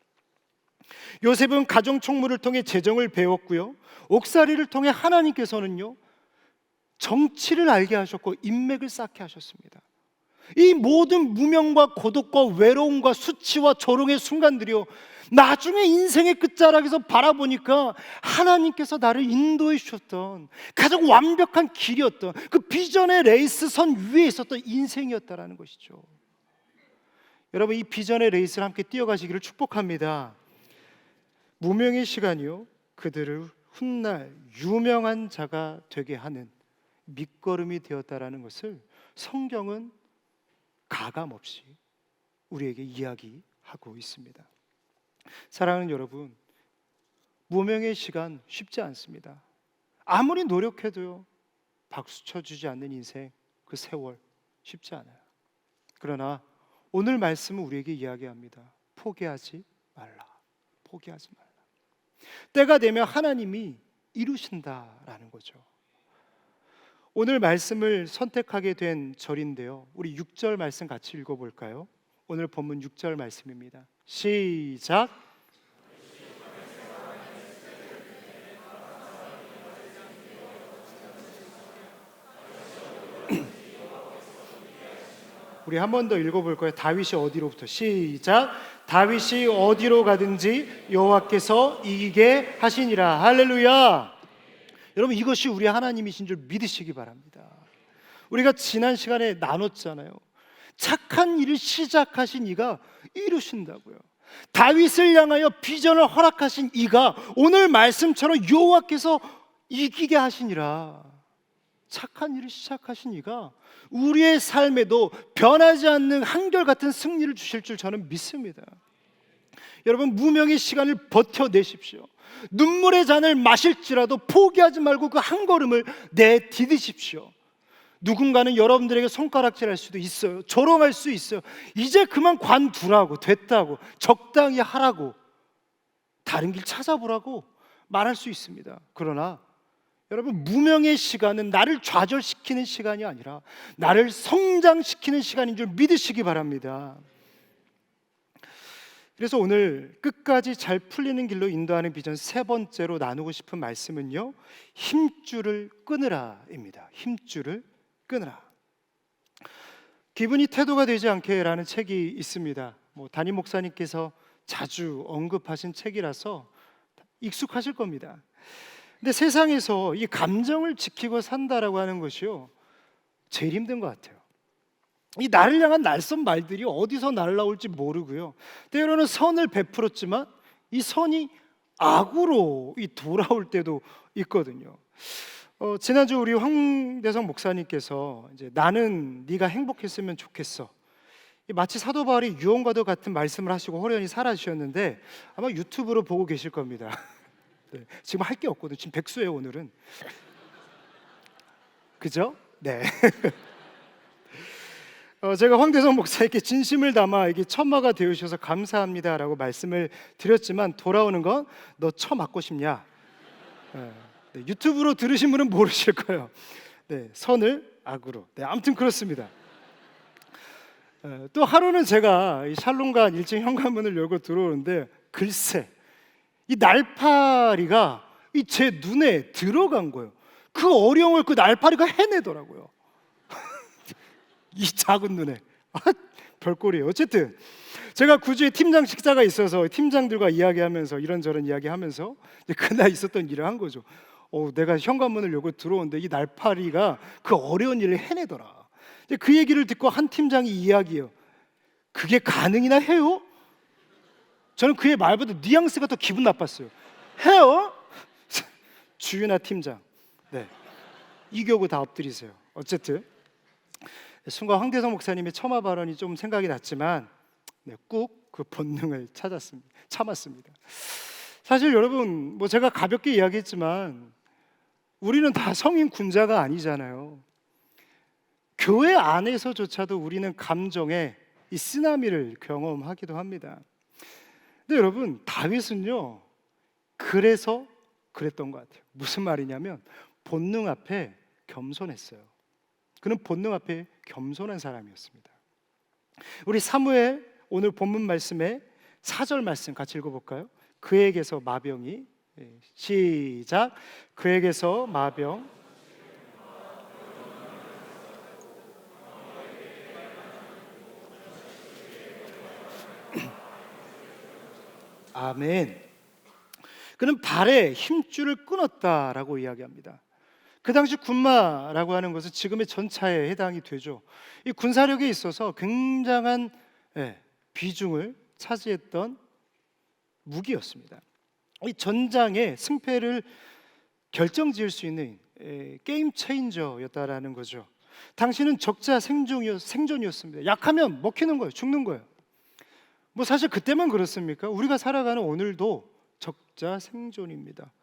요셉은 가정 총무를 통해 재정을 배웠고요, 옥살이를 통해 하나님께서는요 정치를 알게 하셨고 인맥을 쌓게 하셨습니다. 이 모든 무명과 고독과 외로움과 수치와 조롱의 순간들이요, 나중에 인생의 끝자락에서 바라보니까 하나님께서 나를 인도해 주셨던 가장 완벽한 길이었던, 그 비전의 레이스 선 위에 있었던 인생이었다라는 것이죠. 여러분, 이 비전의 레이스를 함께 뛰어가시기를 축복합니다. 무명의 시간이요, 그들을 훗날 유명한 자가 되게 하는 밑거름이 되었다라는 것을 성경은 가감없이 우리에게 이야기하고 있습니다. 사랑하는 여러분, 무명의 시간 쉽지 않습니다. 아무리 노력해도요, 박수 쳐주지 않는 인생, 그 세월 쉽지 않아요. 그러나 오늘 말씀은 우리에게 이야기합니다. 포기하지 말라. 포기하지 말라. 때가 되면 하나님이 이루신다라는 거죠. 오늘 말씀을 선택하게 된 절인데요, 우리 6절 말씀 같이 읽어볼까요? 오늘 본문 6절 말씀입니다. 시작. 우리 한 번 더 읽어볼 거예요. 다윗이 어디로부터? 시작. 다윗이 어디로 가든지 여호와께서 이기게 하시니라. 할렐루야. 여러분, 이것이 우리 하나님이신 줄 믿으시기 바랍니다. 우리가 지난 시간에 나눴잖아요. 착한 일을 시작하신 이가 이루신다고요. 다윗을 향하여 비전을 허락하신 이가 오늘 말씀처럼 여호와께서 이기게 하시니라. 착한 일을 시작하신 이가 우리의 삶에도 변하지 않는 한결같은 승리를 주실 줄 저는 믿습니다. 여러분, 무명의 시간을 버텨내십시오. 눈물의 잔을 마실지라도 포기하지 말고 그 한 걸음을 내디디십시오. 누군가는 여러분들에게 손가락질할 수도 있어요. 조롱할 수 있어요. 이제 그만 관두라고, 됐다고, 적당히 하라고, 다른 길 찾아보라고 말할 수 있습니다. 그러나 여러분, 무명의 시간은 나를 좌절시키는 시간이 아니라 나를 성장시키는 시간인 줄 믿으시기 바랍니다. 그래서 오늘 끝까지 잘 풀리는 길로 인도하는 비전 세 번째로 나누고 싶은 말씀은요, 힘줄을 끊으라입니다. 힘줄을 끊으라. 기분이 태도가 되지 않게라는 책이 있습니다. 담임 목사님께서 자주 언급하신 책이라서 익숙하실 겁니다. 근데 세상에서 이 감정을 지키고 산다라고 하는 것이요, 제일 힘든 것 같아요. 이 나를 향한 날선 말들이 어디서 날라올지 모르고요, 때로는 선을 베풀었지만 이 선이 악으로 돌아올 때도 있거든요. 지난주 우리 황대성 목사님께서 이제 나는 네가 행복했으면 좋겠어, 마치 사도 바울이 유언과도 같은 말씀을 하시고 호련히 사라지셨는데 아마 유튜브로 보고 계실 겁니다. 네, 지금 할 게 없거든요. 지금 백수예요 오늘은. 그죠? 네. 제가 황대성 목사에게 진심을 담아 이게 처마가 되어주셔서 감사합니다라고 말씀을 드렸지만 돌아오는 건 너 처 맞고 싶냐? 네, 유튜브로 들으신 분은 모르실 거예요. 네, 선을 악으로. 네, 아무튼 그렇습니다. 또 하루는 제가 이 샬롬관 1층 현관문을 열고 들어오는데 글쎄 이 날파리가 제 눈에 들어간 거예요. 그 어려움을 그 날파리가 해내더라고요. 이 작은 눈에. 별꼴이에요. 어쨌든 제가 구주의 팀장 식사가 있어서 팀장들과 이야기하면서 이런저런 이야기하면서 그날 있었던 일을 한 거죠. 내가 현관문을 열고 들어오는데 이 날파리가 그 어려운 일을 해내더라. 그 얘기를 듣고 한 팀장이 이야기해요. 그게 가능이나 해요? 저는 그의 말보다 뉘앙스가 더 기분 나빴어요. 해요? 주윤아 팀장. 네, 이교구 다 엎드리세요. 어쨌든 순간 황대성 목사님의 처마 발언이 좀 생각이 났지만 꾹 그 본능을 참았습니다. 사실 여러분 제가 가볍게 이야기했지만 우리는 다 성인 군자가 아니잖아요. 교회 안에서조차도 우리는 감정의 이 쓰나미를 경험하기도 합니다. 근데 여러분 다윗은요 그래서 그랬던 것 같아요. 무슨 말이냐면 본능 앞에 겸손했어요. 그는 본능 앞에 겸손한 사람이었습니다. 우리 사무엘 오늘 본문 말씀에 4절 말씀 같이 읽어볼까요? 그에게서 마병이 시작. 그에게서 마병 아멘. 그는 발에 힘줄을 끊었다라고 이야기합니다. 그 당시 군마라고 하는 것은 지금의 전차에 해당이 되죠. 이 군사력에 있어서 굉장한 비중을 차지했던 무기였습니다. 이 전장의 승패를 결정지을 수 있는 게임 체인저였다라는 거죠. 당시는 적자 생존이었습니다. 약하면 먹히는 거예요. 죽는 거예요. 사실 그때만 그렇습니까? 우리가 살아가는 오늘도 적자 생존입니다.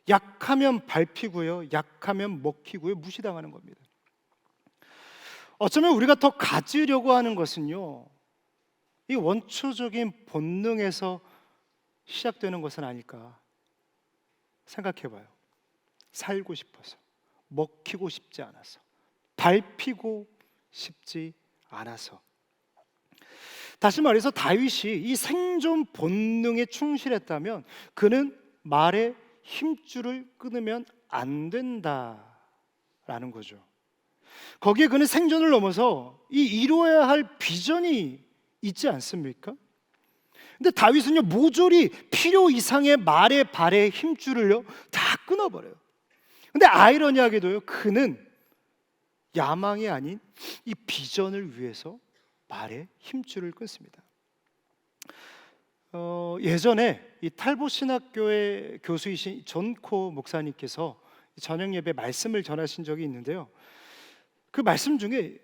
약하면 밟히고요, 약하면 먹히고요, 무시당하는 겁니다. 어쩌면 우리가 더 가지려고 하는 것은요, 이 원초적인 본능에서 시작되는 것은 아닐까 생각해봐요. 살고 싶어서, 먹히고 싶지 않아서, 밟히고 싶지 않아서. 다시 말해서 다윗이 이 생존 본능에 충실했다면 그는 말에 힘줄을 끊으면 안 된다라는 거죠. 거기에 그는 생존을 넘어서 이루어야 할 비전이 있지 않습니까? 근데 다윗은요 모조리 필요 이상의 말에 발에 힘줄을요 다 끊어버려요. 근데 아이러니하게도요 그는 야망이 아닌 이 비전을 위해서 말에 힘줄을 끊습니다. 예전에 이 탈보 신학교의 교수이신 존코 목사님께서 저녁 예배 말씀을 전하신 적이 있는데요. 그 말씀 중에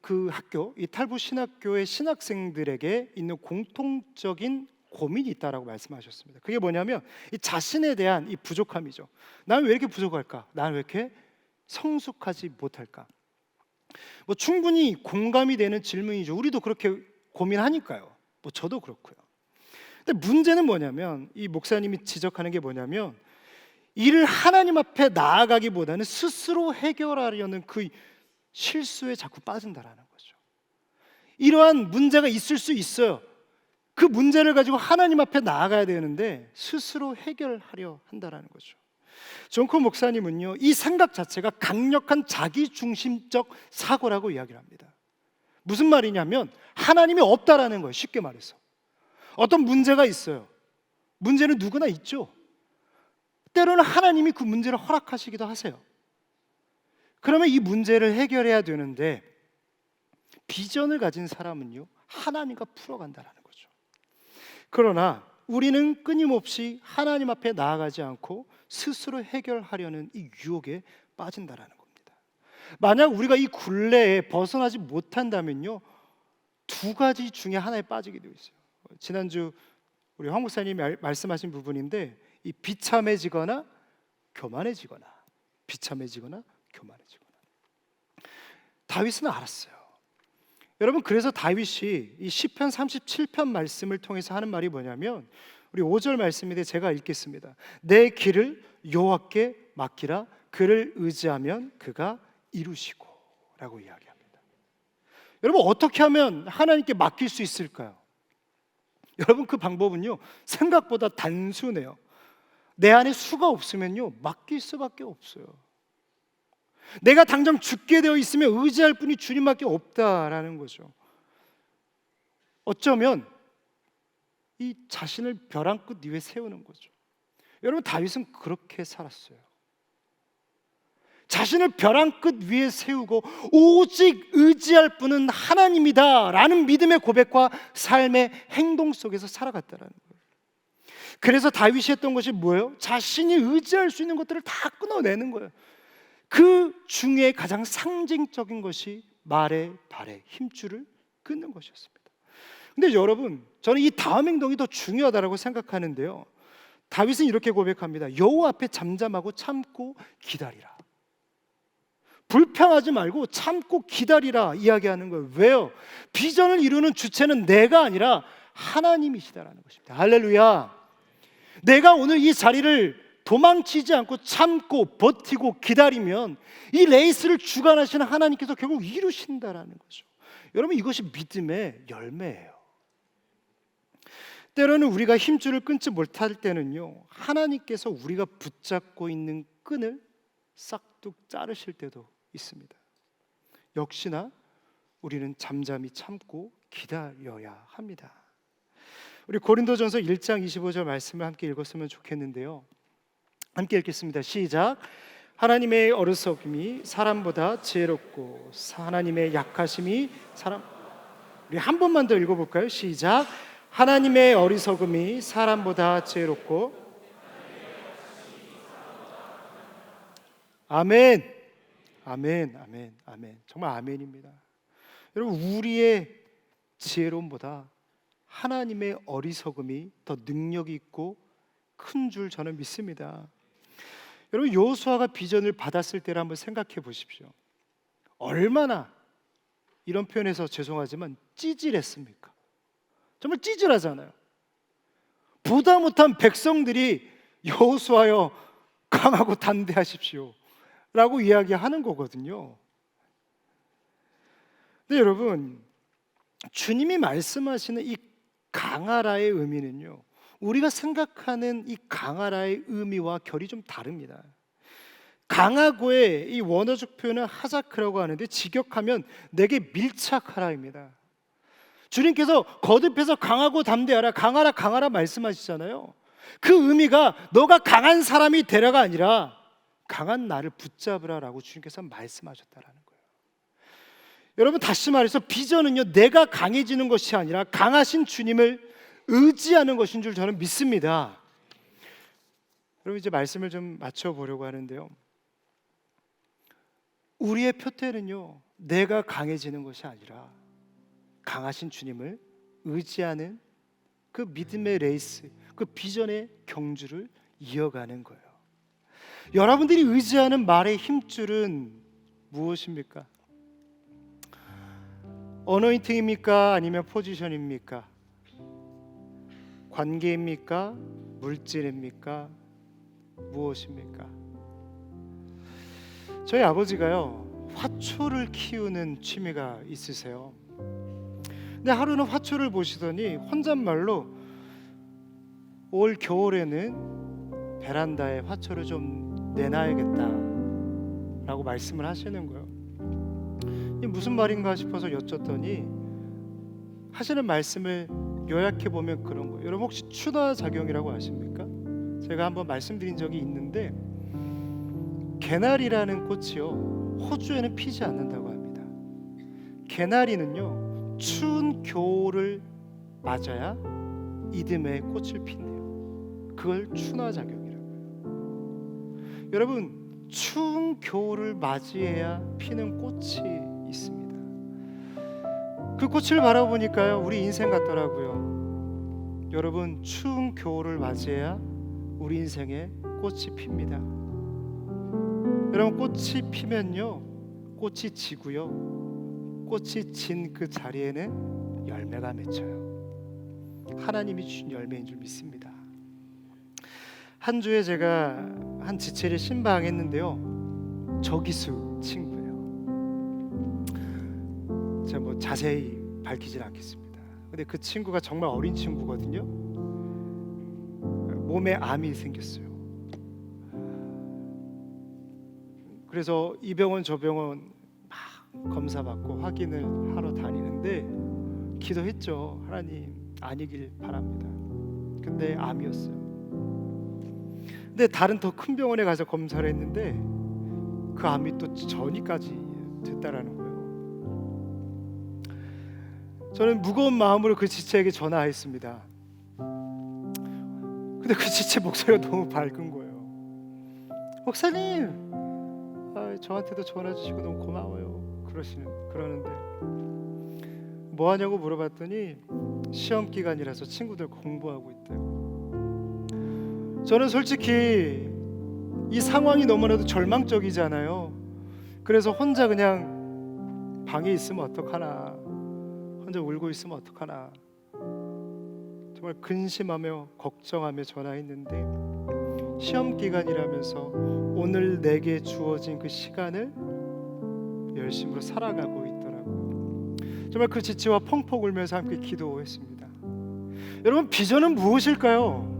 그 학교 이 탈보 신학교의 신학생들에게 있는 공통적인 고민이 있다라고 말씀하셨습니다. 그게 뭐냐면 이 자신에 대한 이 부족함이죠. 나는 왜 이렇게 부족할까? 나는 왜 이렇게 성숙하지 못할까? 충분히 공감이 되는 질문이죠. 우리도 그렇게 고민하니까요. 저도 그렇고요. 근데 문제는 뭐냐면 이 목사님이 지적하는 게 뭐냐면 이를 하나님 앞에 나아가기보다는 스스로 해결하려는 그 실수에 자꾸 빠진다라는 거죠. 이러한 문제가 있을 수 있어요. 그 문제를 가지고 하나님 앞에 나아가야 되는데 스스로 해결하려 한다라는 거죠. 존코 목사님은요 이 생각 자체가 강력한 자기중심적 사고라고 이야기를 합니다. 무슨 말이냐면 하나님이 없다라는 거예요. 쉽게 말해서 어떤 문제가 있어요. 문제는 누구나 있죠. 때로는 하나님이 그 문제를 허락하시기도 하세요. 그러면 이 문제를 해결해야 되는데 비전을 가진 사람은요 하나님과 풀어간다라는 거죠. 그러나 우리는 끊임없이 하나님 앞에 나아가지 않고 스스로 해결하려는 이 유혹에 빠진다라는 겁니다. 만약 우리가 이 굴레에 벗어나지 못한다면요 두 가지 중에 하나에 빠지게 되어 있어요. 지난주 우리 황 목사님이 말씀하신 부분인데, 이 비참해지거나 교만해지거나, 비참해지거나 교만해지거나. 다윗은 알았어요. 여러분, 그래서 다윗이 이 시편 37편 말씀을 통해서 하는 말이 뭐냐면, 우리 5절 말씀인데 제가 읽겠습니다. 내 길을 여호와께 맡기라. 그를 의지하면 그가 이루시고 라고 이야기합니다. 여러분, 어떻게 하면 하나님께 맡길 수 있을까요? 여러분, 그 방법은요 생각보다 단순해요. 내 안에 수가 없으면요 맡길 수밖에 없어요. 내가 당장 죽게 되어 있으면 의지할 분이 주님밖에 없다라는 거죠. 어쩌면 이 자신을 벼랑 끝 위에 세우는 거죠. 여러분, 다윗은 그렇게 살았어요. 자신을 벼랑 끝 위에 세우고 오직 의지할 분은 하나님이다 라는 믿음의 고백과 삶의 행동 속에서 살아갔다라는 거예요. 그래서 다윗이 했던 것이 뭐예요? 자신이 의지할 수 있는 것들을 다 끊어내는 거예요. 그 중에 가장 상징적인 것이 말의 발의 힘줄을 끊는 것이었습니다. 근데 여러분, 저는 이 다음 행동이 더 중요하다고 생각하는데요, 다윗은 이렇게 고백합니다. 여호와 앞에 잠잠하고 참고 기다리라. 불평하지 말고 참고 기다리라 이야기하는 거예요. 왜요? 비전을 이루는 주체는 내가 아니라 하나님이시다라는 것입니다. 할렐루야. 내가 오늘 이 자리를 도망치지 않고 참고 버티고 기다리면 이 레이스를 주관하시는 하나님께서 결국 이루신다라는 거죠. 여러분, 이것이 믿음의 열매예요. 때로는 우리가 힘줄을 끊지 못할 때는요, 하나님께서 우리가 붙잡고 있는 끈을 싹둑 자르실 때도 있습니다. 역시나 우리는 잠잠히 참고 기다려야 합니다. 우리 고린도전서 1장 25절 말씀을 함께 읽었으면 좋겠는데요, 함께 읽겠습니다. 시작. 하나님의 어리석음이 사람보다 지혜롭고 하나님의 약하심이 사람. 우리 한 번만 더 읽어볼까요? 시작. 하나님의 어리석음이 사람보다 지혜롭고. 아멘. 아멘, 아멘, 아멘. 정말 아멘입니다. 여러분, 우리의 지혜로움보다 하나님의 어리석음이 더 능력이 있고 큰 줄 저는 믿습니다. 여러분, 여호수아가 비전을 받았을 때를 한번 생각해 보십시오. 얼마나, 이런 표현에서 죄송하지만 찌질했습니까? 정말 찌질하잖아요. 보다 못한 백성들이 여호수아여 강하고 담대하십시오 라고 이야기하는 거거든요. 근데 여러분, 주님이 말씀하시는 이 강하라의 의미는요, 우리가 생각하는 이 강하라의 의미와 결이 좀 다릅니다. 강하고의 이 원어적 표현은 하자크라고 하는데, 직역하면 내게 밀착하라입니다. 주님께서 거듭해서 강하고 담대하라, 강하라, 강하라 말씀하시잖아요. 그 의미가 너가 강한 사람이 되라가 아니라 강한 나를 붙잡으라라고 주님께서 말씀하셨다라는 거예요. 여러분, 다시 말해서 비전은요, 내가 강해지는 것이 아니라 강하신 주님을 의지하는 것인 줄 저는 믿습니다. 여러분, 이제 말씀을 좀 맞춰보려고 하는데요, 우리의 표태는요, 내가 강해지는 것이 아니라 강하신 주님을 의지하는 그 믿음의 레이스, 그 비전의 경주를 이어가는 거예요. 여러분들이 의지하는 말의 힘줄은 무엇입니까? 어노인팅입니까? 아니면 포지션입니까? 관계입니까? 물질입니까? 무엇입니까? 저희 아버지가요, 화초를 키우는 취미가 있으세요. 근데 하루는 화초를 보시더니 혼잣말로 올 겨울에는 베란다에 화초를 좀 내놔야겠다 라고 말씀을 하시는 거예요. 이게 무슨 말인가 싶어서 여쭸더니 하시는 말씀을 요약해 보면 그런 거예요. 여러분, 혹시 추나작용이라고 아십니까? 제가 한번 말씀드린 적이 있는데, 개나리라는 꽃이요, 호주에는 피지 않는다고 합니다. 개나리는요, 추운 겨울을 맞아야 이듬해 꽃을 핀대요. 그걸 추나작용이라고 해요. 여러분, 추운 겨울을 맞이해야 피는 꽃이 있습니다. 그 꽃을 바라보니까요, 우리 인생 같더라고요. 여러분, 추운 겨울을 맞이해야 우리 인생에 꽃이 핍니다. 여러분, 꽃이 피면요, 꽃이 지고요, 꽃이 진 그 자리에는 열매가 맺혀요. 하나님이 주신 열매인 줄 믿습니다. 한 주에 제가 한 지체를 신방했는데요, 저기수 친구예요. 제가 뭐 자세히 밝히질 않겠습니다. 근데 그 친구가 정말 어린 친구거든요. 몸에 암이 생겼어요. 그래서 이 병원 저 병원 막 검사받고 확인을 하러 다니는데 기도했죠. 하나님, 아니길 바랍니다. 근데 암이었어요. 근데 다른 더 큰 병원에 가서 검사를 했는데 그 암이 또 전이까지 됐다라는 거예요. 저는 무거운 마음으로 그 지체에게 전화했습니다. 근데 그 지체 목소리가 너무 밝은 거예요. 목사님, 저한테도 전화 주시고 너무 고마워요. 그러는데 뭐 하냐고 물어봤더니 시험 기간이라서 친구들 공부하고 있대요. 저는 솔직히 이 상황이 너무나도 절망적이잖아요. 그래서 혼자 그냥 방에 있으면 어떡하나, 혼자 울고 있으면 어떡하나, 정말 근심하며 걱정하며 전화했는데 시험 기간이라면서 오늘 내게 주어진 그 시간을 열심으로 살아가고 있더라고요. 정말 그 지체와 펑펑 울면서 함께 기도했습니다. 여러분, 비전은 무엇일까요?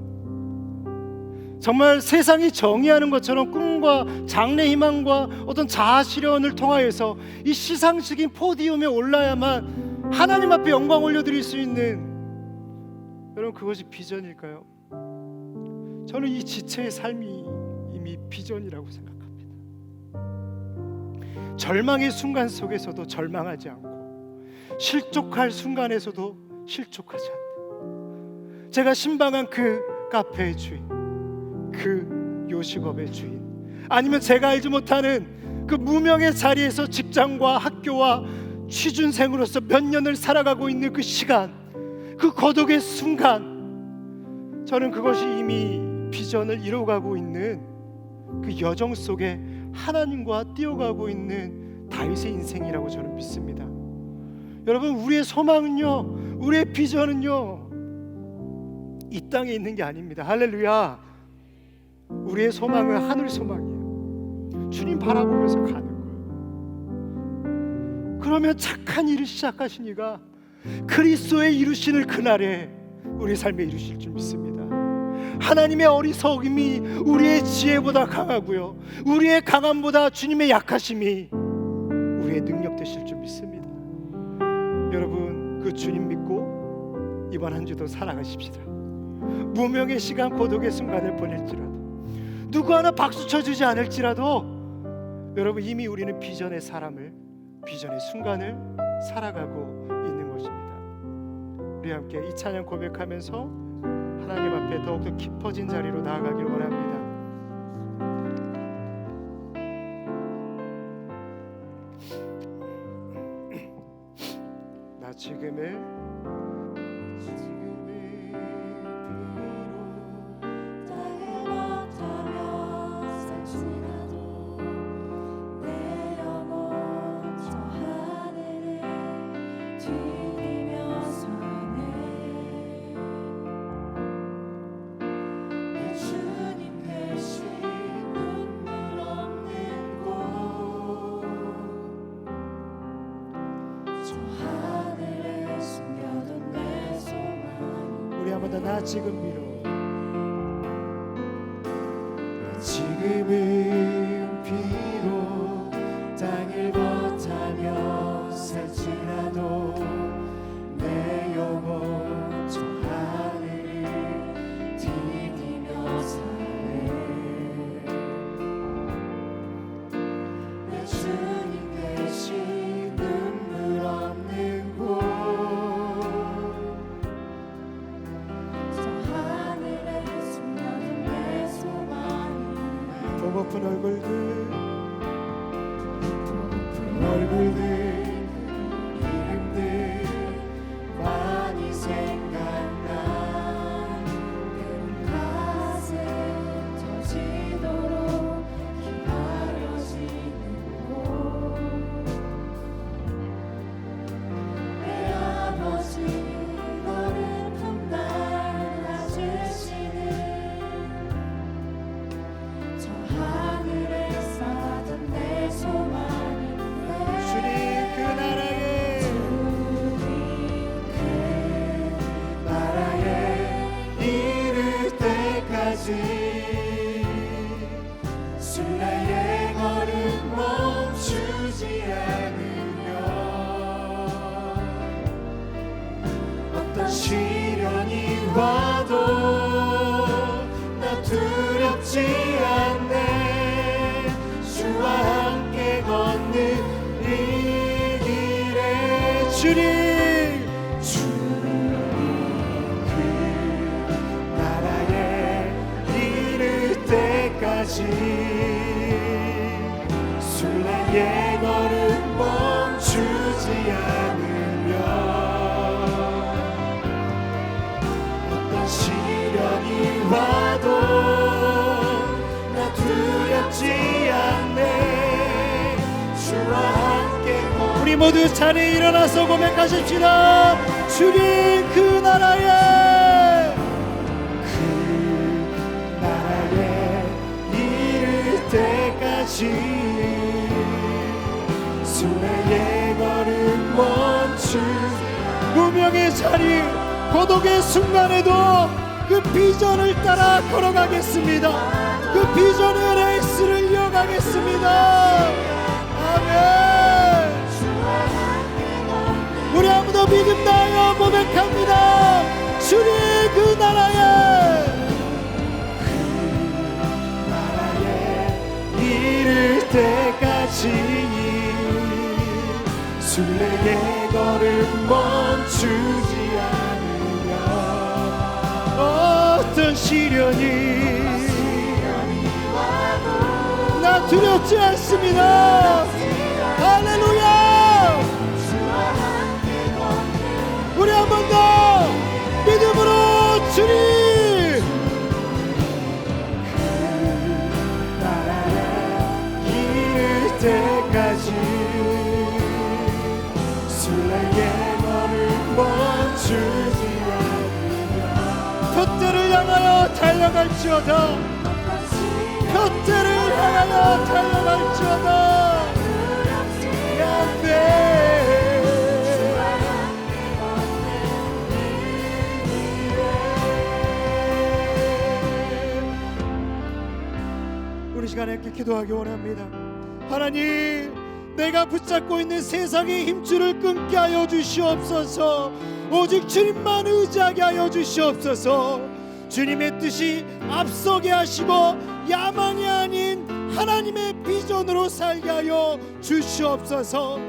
정말 세상이 정의하는 것처럼 꿈과 장래 희망과 어떤 자아 실현을 통하여서 이 시상식인 포디움에 올라야만 하나님 앞에 영광 올려드릴 수 있는, 여러분, 그것이 비전일까요? 저는 이 지체의 삶이 이미 비전이라고 생각합니다. 절망의 순간 속에서도 절망하지 않고 실족할 순간에서도 실족하지 않는, 제가 신방한 그 카페의 주인, 그 요식업의 주인, 아니면 제가 알지 못하는 그 무명의 자리에서 직장과 학교와 취준생으로서 몇 년을 살아가고 있는 그 시간, 그 고독의 순간, 저는 그것이 이미 비전을 이루어가고 있는 그 여정 속에 하나님과 뛰어가고 있는 다윗의 인생이라고 저는 믿습니다. 여러분, 우리의 소망은요, 우리의 비전은요, 이 땅에 있는 게 아닙니다. 할렐루야. 우리의 소망은 하늘 소망이에요. 주님 바라보면서 가는 거예요. 그러면 착한 일을 시작하신 이가 그리스도의 이루시는 그날에 우리 삶에 이루실 줄 믿습니다. 하나님의 어리석음이 우리의 지혜보다 강하고요, 우리의 강함보다 주님의 약하심이 우리의 능력 되실 줄 믿습니다. 여러분, 그 주님 믿고 이번 한 주도 살아가십시다. 무명의 시간, 고독의 순간을 보낼지라도, 누구 하나 박수 쳐주지 않을지라도, 여러분, 이미 우리는 비전의 사람을, 비전의 순간을 살아가고 있는 것입니다. 우리 함께 이 찬양 고백하면서 하나님 앞에 더욱더 깊어진 자리로 나아가길 원합니다. 나 지금의 나 지금 비로, 나 지금은 비로 땅을 버타며 살지라도 내 영혼 저 하늘을 디디며 사네. 내 주님 대신 눈물 없는 곳, 보고픈 얼굴들, 이름들 주님 순례의 걸음 멈추지 않으며 어떤 시련이 와도 나 두렵지 않네. 주와 함께 우리 모두 자리에 일어나서 고백하십시다. 주님 그 나라에 이를 때까지 순례의 걸음 멈추지 무명의 자리 고독의 순간에도 그 비전을 따라 걸어가겠습니다. 그 비전의 레이스를 이어가겠습니다. 아멘. 우리 아무도 믿음 다하여 고백합니다. 주님 그 나라에 이를 때까지 순례의 걸음 멈추지 않으며 어떤 시련이 와도 나 두렵지 않습니다. 할렐루야. 우리 한 번 더 믿음으로 주님 이를 때까지 순례의 걸음 멈추지 않으며 표대를 향하여 달려갈지어다. 표대를 향하여 달려갈지어다. 아멘. 우리 시간에 함께 기도하기 원합니다. 하나님, 내가 붙잡고 있는 세상의 힘줄을 끊게 하여 주시옵소서. 오직 주님만 의지하게 하여 주시옵소서. 주님의 뜻이 앞서게 하시고 야망이 아닌 하나님의 비전으로 살게 하여 주시옵소서.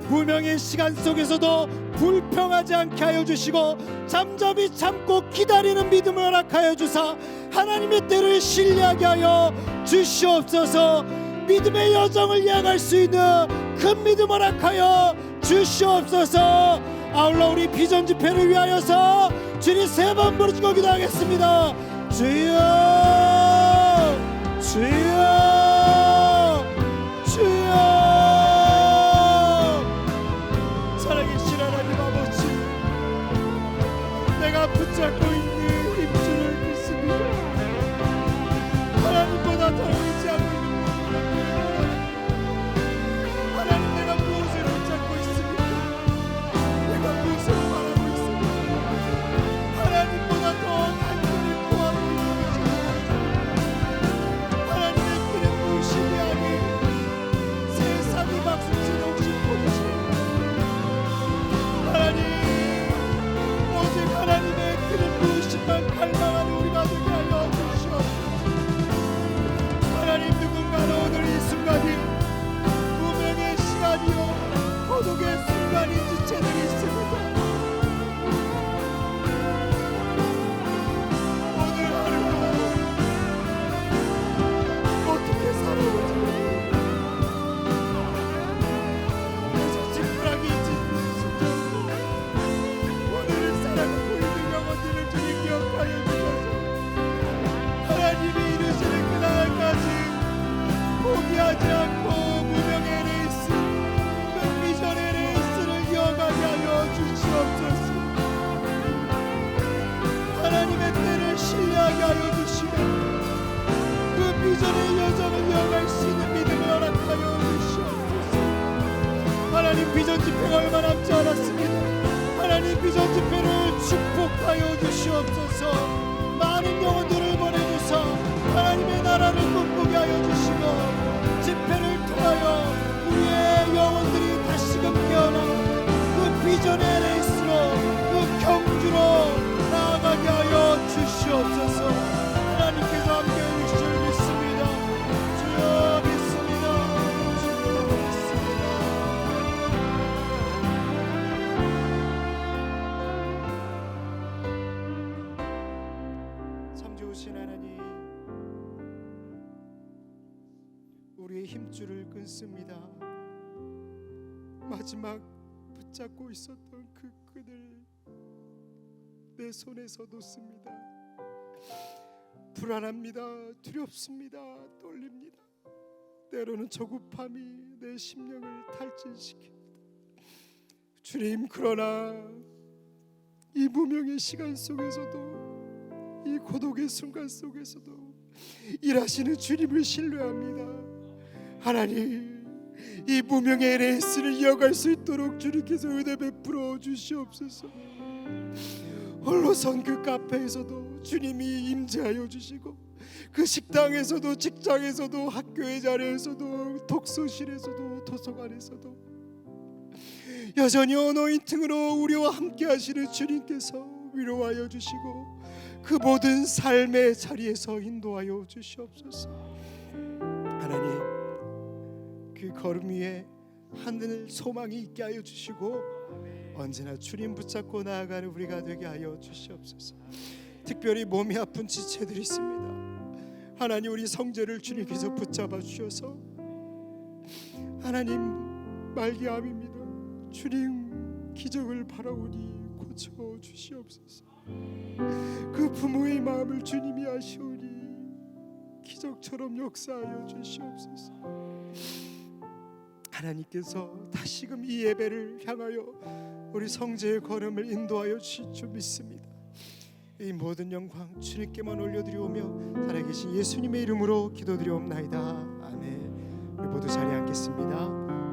무명의 시간 속에서도 불평하지 않게 하여 주시고 잠잠히 참고 기다리는 믿음을 허락하여 주사 하나님의 때를 신뢰하게 하여 주시옵소서. 믿음의 여정을 이어갈 수 있는 큰 믿음 허락하여 주시옵소서. 아울러 우리 비전 집회를 위하여서 주님 3번 부르짖고 기도하겠습니다. 주여 주여 주여. 살아계신 하나님 아버지, 내가 붙잡고 있는 힘줄을 믿습니다. 하나님보다 더 의지하고 있는 하나님, 내가 무엇을 붙잡고 있습니까? 내가 무엇을 바라고 있습니까? 하나님보다 더 간절히 구하고 있는 것입니다. 하나님의 길은 무심이 아닌 세상이 박수치는 혹시 보이시오. 하나님, 오직 하나님의 길은 무심만 갈망하는 우리가 되게 하여 주시옵소서. 하나님, 누군가는 오늘 이 순간이 무명의 시간이요 고독의 순간인 지체들이 있습니다. 오늘 하루도 어떻게 살아오지 그래서 찌푸라기 짚는 심정으로 오늘을 살아가고 있는 영혼들을 주님 기억하여 주셔서 하나님이 이루시는 그날까지 포기하지 않고 무명의 레이스, 그 비전의 레이스를 이어가게 하여 주시옵소서. 하나님의 때를 신뢰하게 하여 주시며 그 비전의 여정을 이어갈 수 있는 믿음을 허락하여 주시옵소서. 하나님, 비전 집회가 얼마 남지 않았습니다. 하나님, 비전 집회를 축복하여 주시옵소서. 많은 영혼들을 보내주사 하나님의 나라를 꿈꾸게 하여 주시고 집회를 통하여 우리의 영혼들이 다시금 깨어나 그 비전의 레이스로, 그 경주로 나아가게 하여 주시옵소서. 하나님께서 함께해 주실 줄 믿습니다. 주여 믿습니다. 주여 믿습니다. 내 힘줄을 끊습니다. 마지막 붙잡고 있었던 그 끈을 내 손에서 놓습니다. 불안합니다. 두렵습니다. 떨립니다. 때로는 조급함이 내 심령을 탈진시킵니다. 주님, 그러나 이 무명의 시간 속에서도, 이 고독의 순간 속에서도 일하시는 주님을 신뢰합니다. 하나님, 이 무명의 레이스를 이어갈 수 있도록 주님께서 은혜 베풀어 주시옵소서. 홀로선 그 카페에서도 주님이 임재하여 주시고, 그 식당에서도, 직장에서도, 학교의 자리에서도, 독서실에서도, 도서관에서도 여전히 어노인팅으로 우리와 함께 하시는 주님께서 위로하여 주시고, 그 모든 삶의 자리에서 인도하여 주시옵소서. 하나님, 그 걸음 위에 하늘 소망이 있게 하여 주시고, 언제나 주님 붙잡고 나아가는 우리가 되게 하여 주시옵소서. 특별히 몸이 아픈 지체들이 있습니다. 하나님, 우리 성제를 주님께서 붙잡아 주셔서, 하나님, 말기암입니다. 주님, 기적을 바라오니 고쳐 주시옵소서. 그 부모의 마음을 주님이 아시오니 기적처럼 역사하여 주시옵소서. 하나님께서 다시금 이 예배를 향하여 우리 성제의 걸음을 인도하여 주실 줄 믿습니다. 이 모든 영광 주님께만 올려드리오며 살아계신 예수님의 이름으로 기도드리옵나이다. 아멘. 우리 모두 자리에 앉겠습니다.